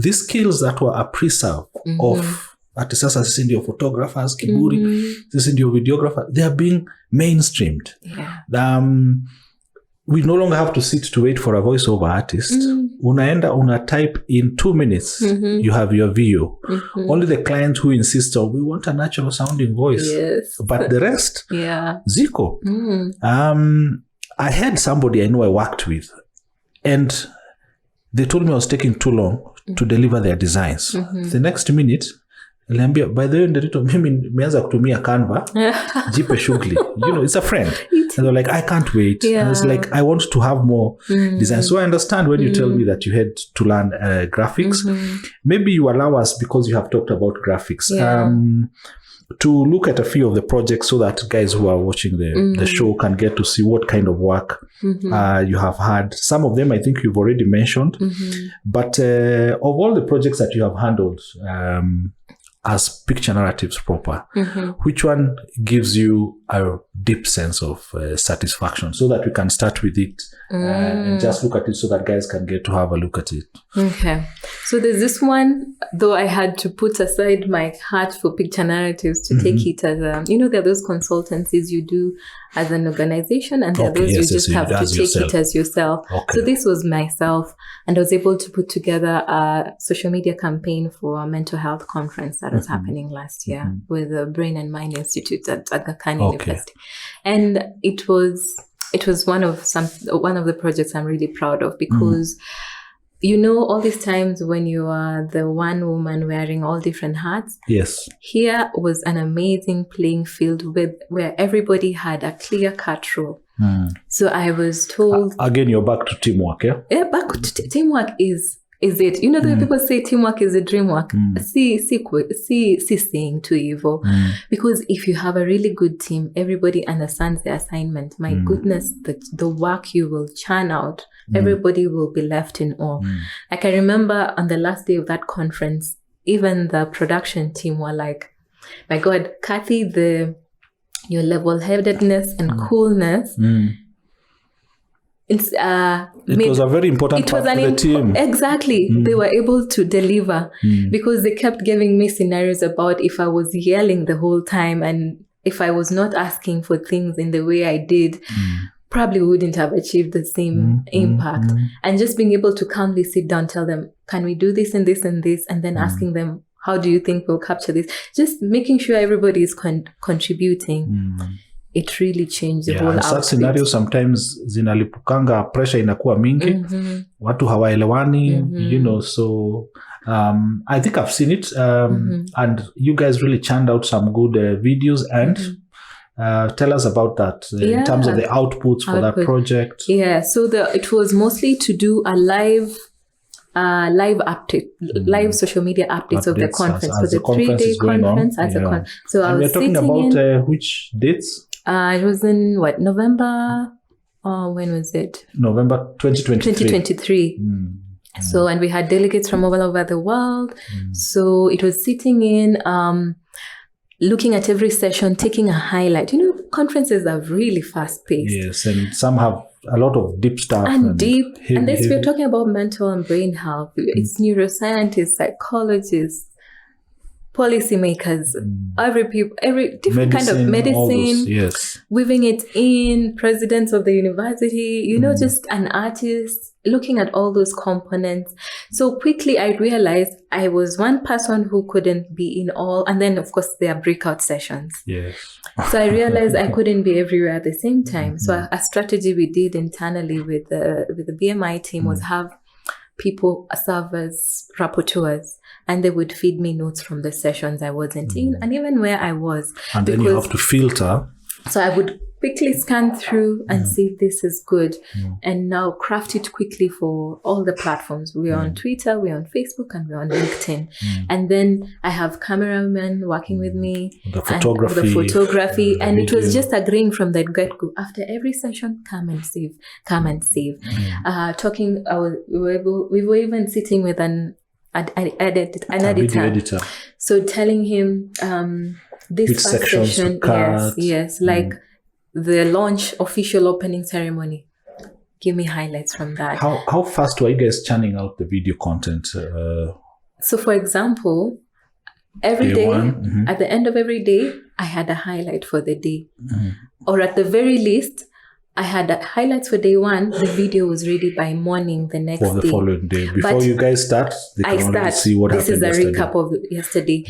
these skills that were a preserve of artists, sisi ndio photographers, kiburi, sisi ndio videographers, they are being mainstreamed. Yeah. We no longer have to sit to wait for a voiceover artist. Unaenda, una type in 2 minutes, you have your video. Only the client who insists on, we want a natural sounding voice. Yes. But the rest, Zico. I had somebody I know I worked with, and they told me I was taking too long to deliver their designs. The next minute, by the way, mimi nimeanza kutumia Canva, jipe shughuli. It's a friend. And they're like, I can't wait. Yeah. And it's like, I want to have more design. So I understand when you tell me that you had to learn graphics. Maybe you allow us, because you have talked about graphics, to look at a few of the projects so that guys who are watching the show can get to see what kind of work you have had. Some of them I think you've already mentioned. But of all the projects that you have handled, as picture narratives proper, which one gives you a deep sense of satisfaction, so that we can start with it and just look at it so that guys can get to have a look at it? Okay. So there's this one, though I had to put aside my heart for picture narratives to take it as a, there are those consultancies you do as an organization, and there are those you just have to take it as yourself. So this was myself, and I was able to put together a social media campaign for a mental health conference that was happening last year with the Brain and Mind Institute at Aga Khan University. And it was one of the projects I'm really proud of, because all these times when you are the one woman wearing all different hats. Yes. Here was an amazing playing field where everybody had a clear-cut role. So I was told... Again, you're back to teamwork, yeah? Yeah, back to teamwork is it. The people say teamwork is a dream work. See saying too evil. Because if you have a really good team, everybody understands the assignment. My goodness, the work you will churn out, everybody will be left in awe. Like I remember on the last day of that conference, even the production team were like, my God, Kathy, your level-headedness and coolness. It was a very important part for the team. Exactly. They were able to deliver because they kept giving me scenarios about if I was yelling the whole time and if I was not asking for things in the way I did, probably wouldn't have achieved the same impact. And just being able to calmly sit down, tell them, can we do this and this and this? And then asking them, how do you think we'll capture this? Just making sure everybody is contributing. It really changed the whole outfit. Such scenarios sometimes zinalipukanga, pressure inakuwa mingi, watu hawaelewani, so I think I've seen it, and you guys really churned out some good videos, and tell us about that in terms of the outputs for that project. Yeah, so it was mostly to do a live live social media updates of the conference. As for the 3-day conference as a conference. So I was talking about which dates? It was in November. When was it? November 2023. So, and we had delegates from all over the world. So it was sitting in, looking at every session, taking a highlight. Conferences are really fast paced. Yes, and some have a lot of deep stuff. And this, we're talking about mental and brain health. It's neuroscientists, psychologists, policymakers, every different kind of medicine, weaving it in, presidents of the university, just an artist, looking at all those components. So quickly I realized I was one person who couldn't be in all, and then of course there are breakout sessions. Yes. So I realized I couldn't be everywhere at the same time. So a strategy we did internally with the BMI team was have people serve as rapporteurs, and they would feed me notes from the sessions I wasn't in, and even where I was. And then you have to filter. So I would quickly scan through and see if this is good, and now craft it quickly for all the platforms. We're on Twitter, we're on Facebook, and we're on LinkedIn. And then I have cameramen working with me. The photography. And it was just agreeing from that get-go. After every session, come and save. We were even sitting with an editor. So telling him this which first session, yes, like the launch official opening ceremony. Give me highlights from that. How fast were you guys churning out the video content? So for example, every day, at the end of every day, I had a highlight for the day. Or at the very least, I had highlights for day one. The video was ready by morning the next day. For the following day. Before you guys start, they can already see what happened yesterday. This is a recap of yesterday.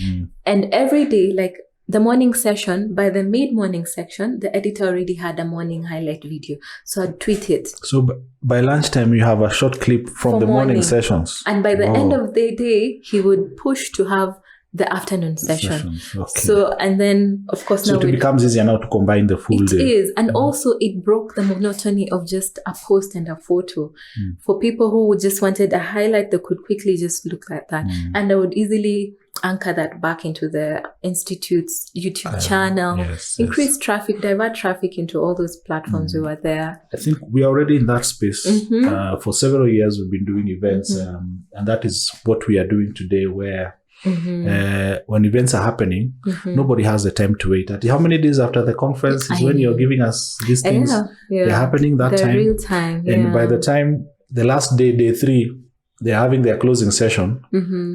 And every day, like the morning session, by the mid-morning section, the editor already had a morning highlight video. So I'd tweet it. So by lunchtime, you have a short clip from the morning sessions. And by the end of the day, he would push to have the afternoon session. Okay. So, and then of course now it becomes easier now to combine the full day. It is. And also it broke the monotony of just a post and a photo. For people who just wanted a highlight, they could quickly just look like that. And I would easily anchor that back into the Institute's YouTube channel, increase traffic, divert traffic into all those platforms we were there. I think we are already in that space. For several years, we've been doing events, and that is what we are doing today, where when events are happening, nobody has the time to wait. How many days after the conference is when you're giving us these things? They're happening that time. Real time. And by the time the last day, day 3, they're having their closing session,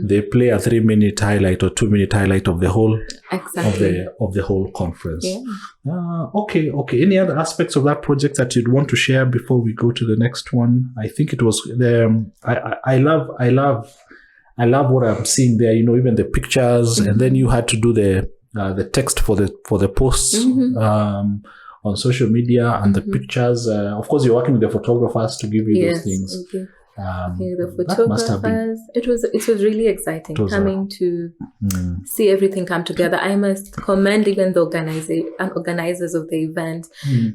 they play a 3-minute highlight or 2-minute highlight of the whole of the whole conference. Okay. Any other aspects of that project that you'd want to share before we go to the next one? I think it was I love what I'm seeing there. Even the pictures, and then you had to do the text for the posts on social media, and the pictures. Of course, you're working with the photographers to give you those things. The photographers. It was really exciting coming to see everything come together. I must commend even the organizers of the event,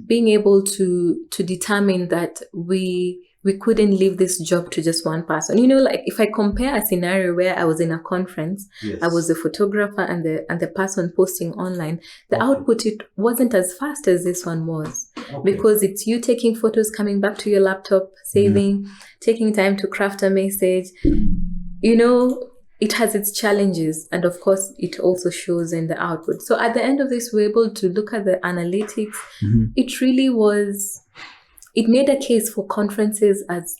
being able to determine that we couldn't leave this job to just one person. Like if I compare a scenario where I was in a conference, I was the photographer and the person posting online, the output, it wasn't as fast as this one was. Because it's you taking photos, coming back to your laptop, saving, taking time to craft a message. It has its challenges, and of course it also shows in the output. So at the end of this, we're able to look at the analytics. It really was... It made a case for conferences as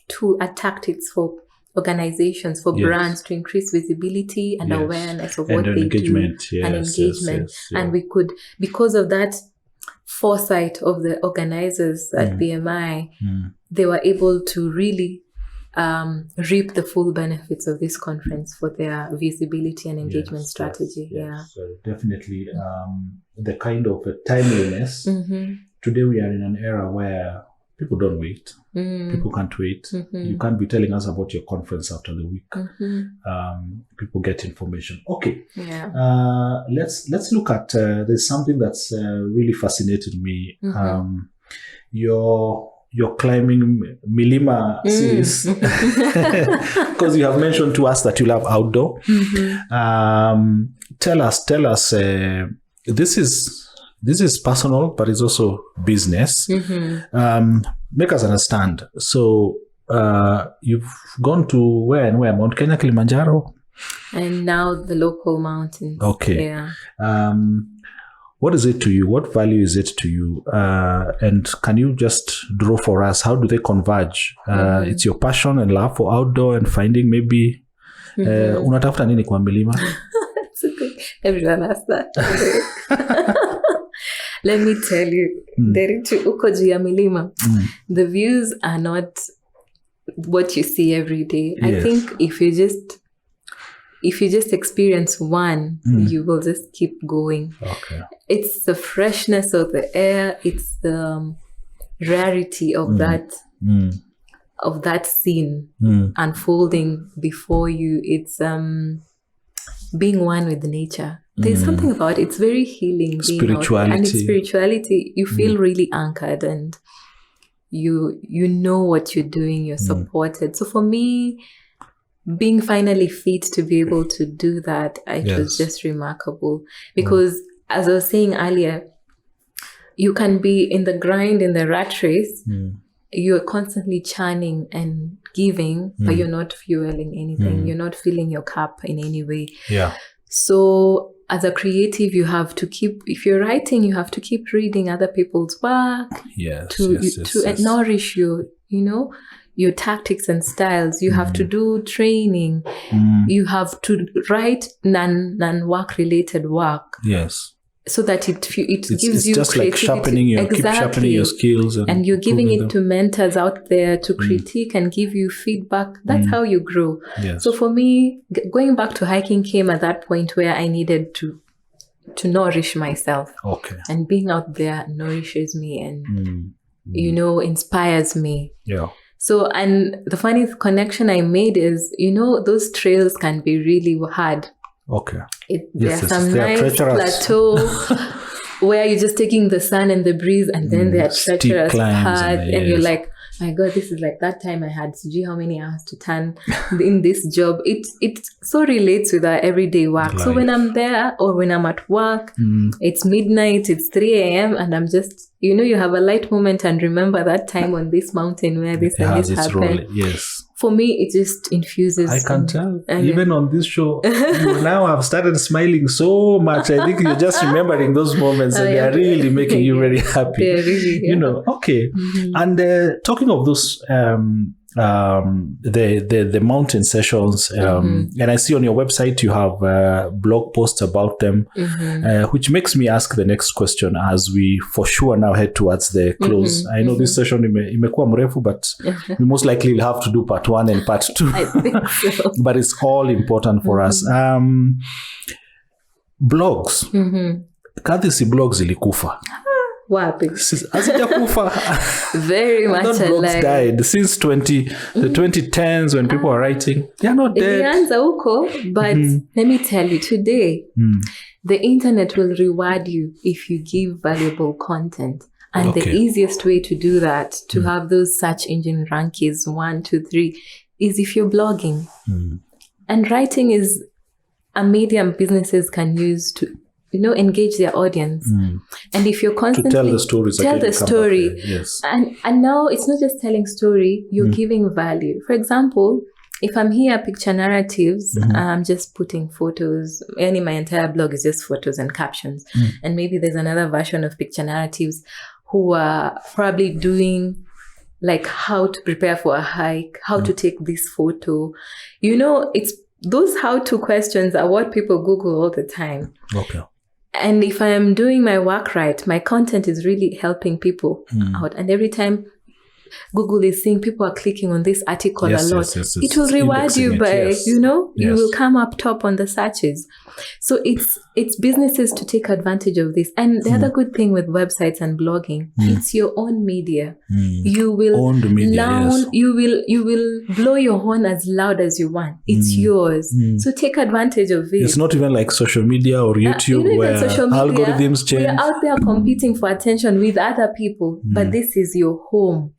tactics for organizations, for brands to increase visibility and awareness of what they do, and engagement. And we could, because of that foresight of the organizers at BMI, they were able to really reap the full benefits of this conference for their visibility and engagement strategy. So definitely the kind of timeliness. Today we are in an era where people don't wait. People can't wait. You can't be telling us about your conference after the week. People get information. Okay. Let's look at, there's something that's really fascinated me. Your your climbing Milima series, because you have mentioned to us that you love outdoor. Tell us. This is personal, but it's also business. Make us understand. So you've gone to where Mount Kenya, Kilimanjaro, and now the local mountains. Okay. Yeah. What is it to you? What value is it to you? And can you just draw for us, how do they converge? It's your passion and love for outdoor and finding maybe unatafuta nini kwa milima? It's okay. Everyone has that. Let me tell you, uko juu ya milima, the views are not what you see every day. Yes. I think if you just experience one, you will just keep going. Okay. It's the freshness of the air. It's the rarity of that scene unfolding before you. It's being one with nature. There's something about it. It's very healing. Spirituality. And it's spirituality. You feel really anchored and you know what you're doing. You're supported. So for me, being finally fit to be able to do that, it was just remarkable. Because as I was saying earlier, you can be in the grind, in the rat race. You're constantly churning and giving, but you're not fueling anything. You're not filling your cup in any way. Yeah. So as a creative, you have to keep, if you're writing, you have to keep reading other people's work to nourish your tactics and styles. You have to do training. You have to write non-work related work. Yes. So that it gives you just like sharpening keep sharpening your skills. And you're giving it to mentors out there to critique and give you feedback. That's how you grow. Yes. So for me, going back to hiking came at that point where I needed to nourish myself. Okay. And being out there nourishes me and, inspires me. Yeah. So, and the funny connection I made is, those trails can be really hard. Okay. There's some nice plateau where you're just taking the sun and the breeze, and then there are treacherous paths, and you're like, my God, this is like that time I had how many hours to turn in this job. It so relates with our everyday work. Life. So when I'm there or when I'm at work, it's midnight, it's 3 a.m. and I'm just, you have a light moment and remember that time on this mountain where this and this happened. Yes. For me, it just infuses. I can tell. Even on this show, you now have started smiling so much. I think you're just remembering those moments and they are really making you very happy. They're really, okay. And talking of those, the mountain sessions, and I see on your website you have blog posts about them, which makes me ask the next question as we for sure now head towards the close. I know this session imekuwa mrefu, but we most likely will have to do part 1 and part 2. I think so. But it's all important for us. Blogs. Kathy, si blogs ilikufa. Wapi? Hazijakufa. Very much alive. Blogs died since the 2010s when people were writing. They're not dead. Ilianza huko, but let me tell you, today, the internet will reward you if you give valuable content. And the easiest way to do that, to have those search engine rankings 1, 2, 3, is if you're blogging. And writing is a medium businesses can use to engage their audience. And if you're constantly... To tell the stories. Tell the story. Yes. And now it's not just telling story, you're giving value. For example, if I'm here, picture narratives, I'm just putting photos. My entire blog is just photos and captions. And maybe there's another version of picture narratives who are probably doing like how to prepare for a hike, how to take this photo. It's those how-to questions are what people Google all the time. Okay. And if I am doing my work right, my content is really helping people out. And every time Google is seeing people are clicking on this article a lot, it will reward you by, you will come up top on the searches. So it's it's businesses to take advantage of this. And the other good thing with websites and blogging, it's your own media. You will Own the media, yes. you will blow your horn as loud as you want. It's yours. So take advantage of it. It's not even like social media or YouTube where algorithms change. We're out there competing for attention with other people, but this is your home.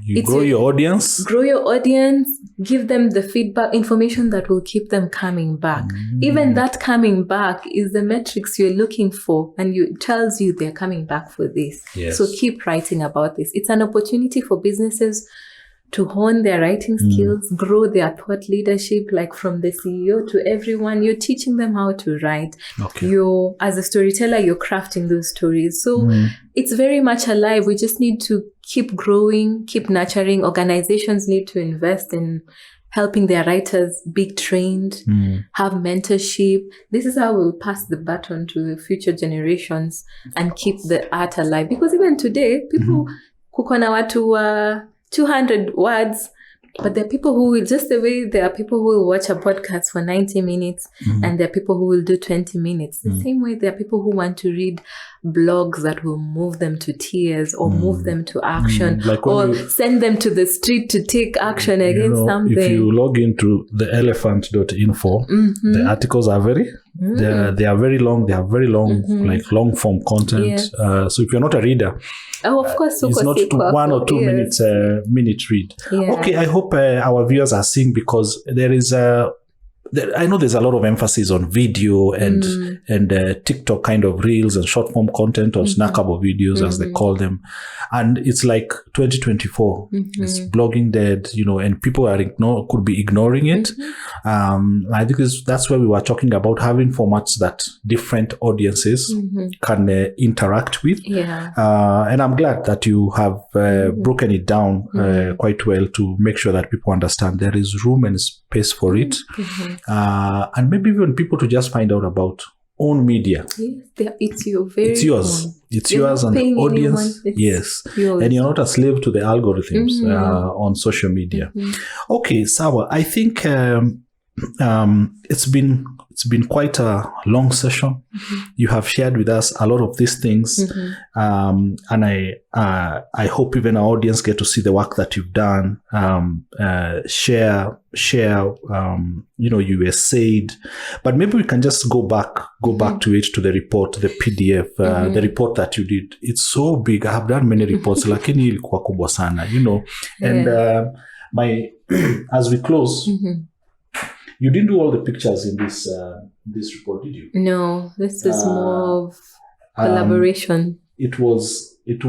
You grow your audience. Grow your audience. Give them the feedback, information that will keep them coming back. Even that coming back is the metrics you're looking for, and it tells you they're coming back for this. Yes. So keep writing about this. It's an opportunity for businesses to hone their writing skills, grow their thought leadership, like from the CEO to everyone. You're teaching them how to write. Okay. As a storyteller, you're crafting those stories. So it's very much alive. We just need to keep growing, keep nurturing. Organizations need to invest in helping their writers be trained, have mentorship. This is how we'll pass the baton to the future generations and keep the art alive. Because even today, people kukona watu 200 words, but there are people who will, just the way there are people who will watch a podcast for 90 minutes and there are people who will do 20 minutes. The same way there are people who want to read blogs that will move them to tears or move them to action, Like or send them to the street to take action against something. If you log into the elephant.info, the articles are they are very long. They have very long, like long form content. Yes. So if you're not a reader, of course, it's not 1 or 2 minutes minute read. Yeah. Okay, I hope our viewers are seeing, because there is I know there's a lot of emphasis on video and TikTok kind of reels and short form content or snackable videos as they call them. And it's like 2024, it's blogging dead, and people could be ignoring it. I think that's where we were talking about having formats that different audiences can interact with. Yeah. And I'm glad that you have broken it down quite well to make sure that people understand there is room and space for it. And maybe even people to just find out about own media. Yes, it's yours. It's yours and the audience. Yes. Yours. And you're not a slave to the algorithms on social media. Okay, Sawa, I think it's been quite a long session. You have shared with us a lot of these things, and I hope even our audience get to see the work that you've done. Share. You essayed, but maybe we can just go back to it, to the report, the PDF, the report that you did. It's so big. I have done many reports, lakini ilikuwa kubwa sana, And as we close. You didn't do all the pictures in this report, did you? No, this is more of collaboration. It was it's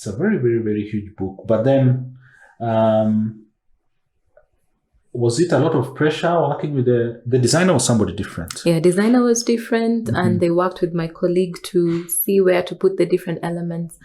a very, very, very huge book. But then, was it a lot of pressure working with the designer, or somebody different? Yeah, designer was different, and they worked with my colleague to see where to put the different elements.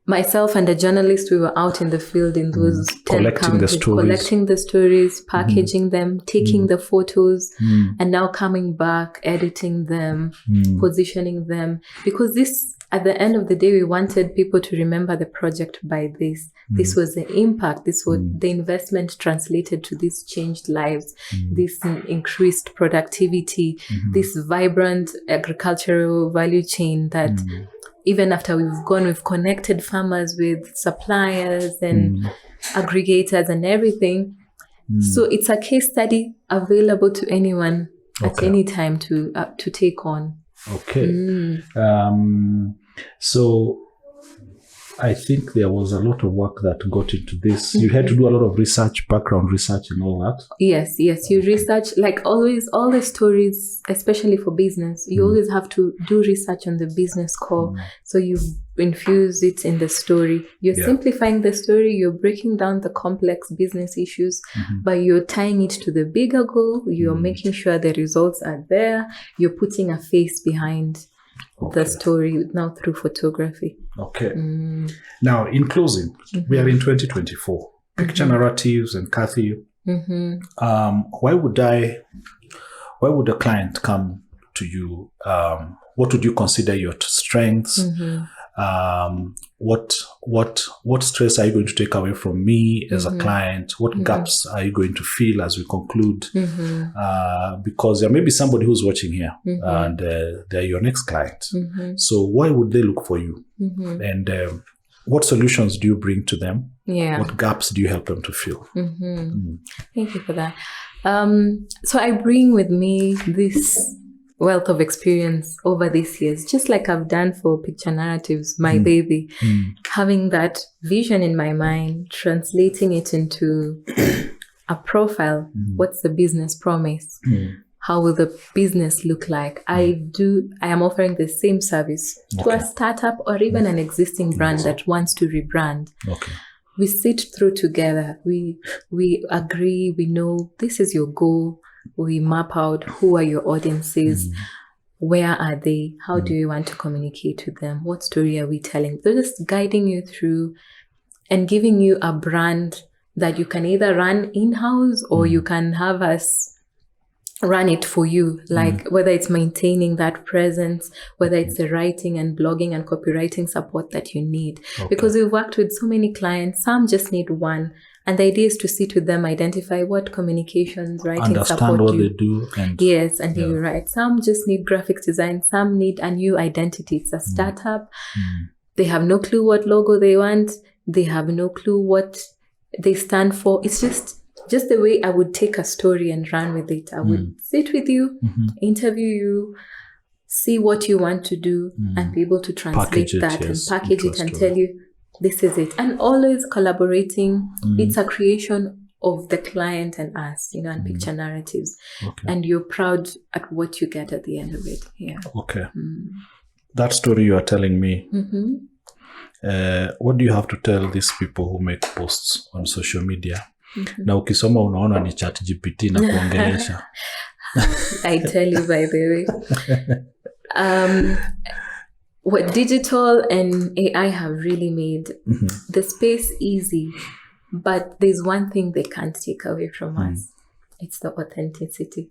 Myself and a journalist, we were out in the field in those 10 counties, collecting the stories, packaging them, taking the photos, and now coming back, editing them, positioning them. Because this, at the end of the day, we wanted people to remember the project by this. This was the impact. This was the investment translated to this changed lives, this increased productivity, this vibrant agricultural value chain that even after we've connected farmers with suppliers and aggregators and everything. So it's a case study available to anyone at any time to take on. Okay. So I think there was a lot of work that got into this. You had to do a lot of research, background research and all that. Yes. You research, like always, all the stories, especially for business, you always have to do research on the business core. So you infuse it in the story. You're simplifying the story, you're breaking down the complex business issues, but you're tying it to the bigger goal. You're making sure the results are there. You're putting a face behind the story now through photography. Okay. Now, in closing, we are in 2024. Picture narratives and Kathy. Why would a client come to you? What would you consider your strengths? what stress are you going to take away from me as a client? What gaps are you going to fill as we conclude? Because there may be somebody who's watching here and they're your next client. So why would they look for you? And what solutions do you bring to them? What gaps do you help them to fill? Thank you for that. So I bring with me this wealth of experience over these years, just like I've done for Picture Narratives, my baby, having that vision in my mind, translating it into a profile. What's the business promise? How will the business look like? I am offering the same service to a startup or even an existing brand that wants to rebrand. We sit through together. We agree. We know this is your goal. We map out who are your audiences, where are they, how do you want to communicate to them, what story are we telling. So just guiding you through and giving you a brand that you can either run in-house or you can have us run it for you, like whether it's maintaining that presence, whether it's the writing and blogging and copywriting support that you need. Because we've worked with so many clients, some just need one. And the idea is to sit with them, identify what communications, writing understand support what they do. And you write. Some just need graphics design. Some need a new identity. It's a startup. They have no clue what logo they want. They have no clue what they stand for. It's just the way I would take a story and run with it. I would sit with you, interview you, see what you want to do, and be able to translate that and package it and tell you, this is it. And always collaborating. It's a creation of the client and us, and Picture Narratives. And you're proud at what you get at the end of it. That story you are telling me, what do you have to tell these people who make posts on social media? Na ukisoma unaona ni ChatGPT na kuongelesha. I tell you, by the way. What digital and AI have really made the space easy, but there's one thing they can't take away from us. It's the authenticity.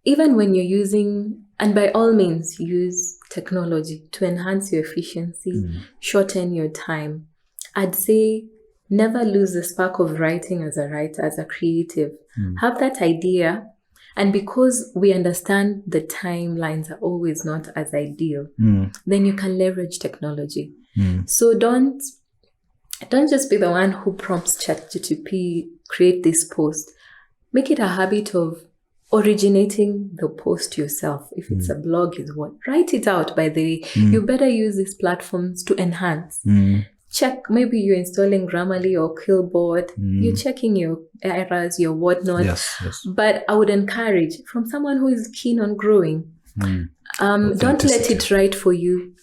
Even when you're using, and by all means, use technology to enhance your efficiency, shorten your time. I'd say never lose the spark of writing as a writer, as a creative. Have that idea. And because we understand the timelines are always not as ideal, then you can leverage technology. So don't just be the one who prompts ChatGPT, create this post. Make it a habit of originating the post yourself. If it's a blog, write it out, by the way. You better use these platforms to enhance. Check, maybe you're installing Grammarly or Killboard. You're checking your errors, your whatnot. But I would encourage, from someone who is keen on growing, don't let it write for you.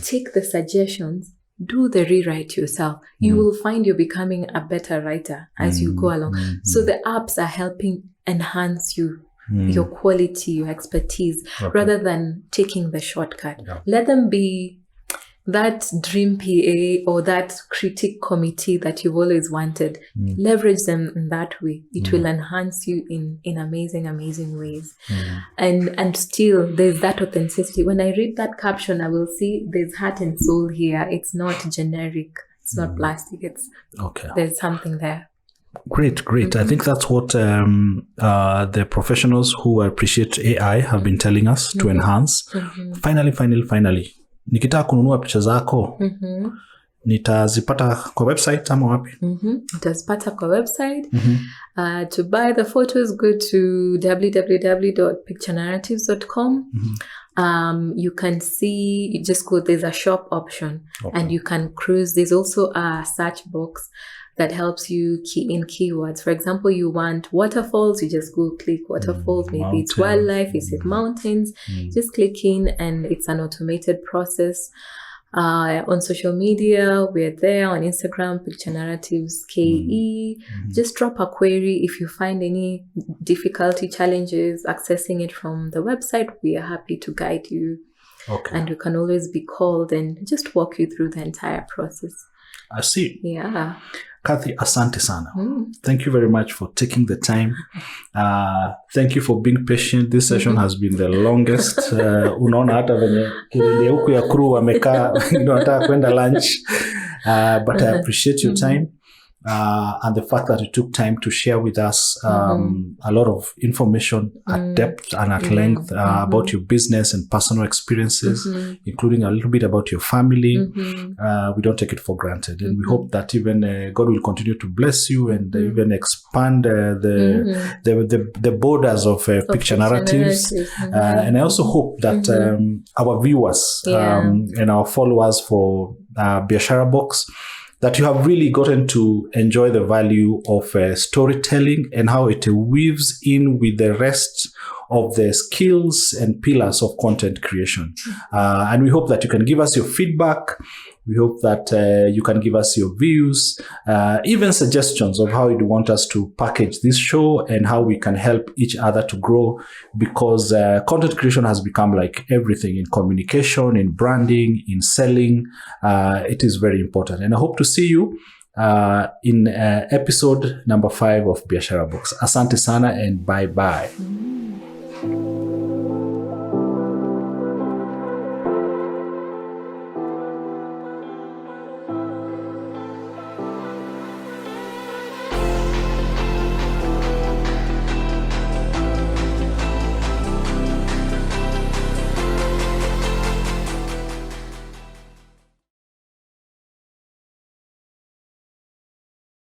Take the suggestions, do the rewrite yourself. You will find you're becoming a better writer as you go along. So the apps are helping enhance you, your quality, your expertise, rather than taking the shortcut. Let them be that dream PA or that critic committee that you've always wanted. Leverage them in that way. It will enhance you in amazing, amazing ways. And still, there's that authenticity. When I read that caption, I will see there's heart and soul here. It's not generic. It's not plastic. It's there's something there. Great. I think that's what the professionals who appreciate AI have been telling us to enhance. Finally. Nikitaka kununua picha zako, nitazipata kwa website ama wapi? Nitazipata kwa website. To buy the photos, go to www.picturenarratives.com. You can see, you just go, there's a shop option and you can cruise. There's also a search box that helps you key in keywords. For example, you want waterfalls, you just go click waterfalls. Maybe it's wildlife, is it mountains? Just click in and it's an automated process. On social media, we're there on Instagram, Picture Narratives KE. Just drop a query if you find any difficulty, challenges accessing it from the website. We are happy to guide you. And you can always be called and just walk you through the entire process. I see. Yeah. Kathy, asante sana. Thank you very much for taking the time. Thank you for being patient. This session has been the longest. Unaona hata venye kilele huku ya crew wamekaa wanataka kwenda lunch. But I appreciate your time. And the fact that you took time to share with us a lot of information at depth and at length about your business and personal experiences, including a little bit about your family. We don't take it for granted. And we hope that even God will continue to bless you and even expand the borders of picture narratives. And I also hope that our viewers and our followers for Biashara Box, that you have really gotten to enjoy the value of storytelling and how it weaves in with the rest of the skills and pillars of content creation. And we hope that you can give us your feedback. We hope that you can give us your views, even suggestions of how you'd want us to package this show and how we can help each other to grow, because content creation has become like everything in communication, in branding, in selling. It is very important. And I hope to see you in episode number 5 of Biashara Box. Asante sana and bye-bye.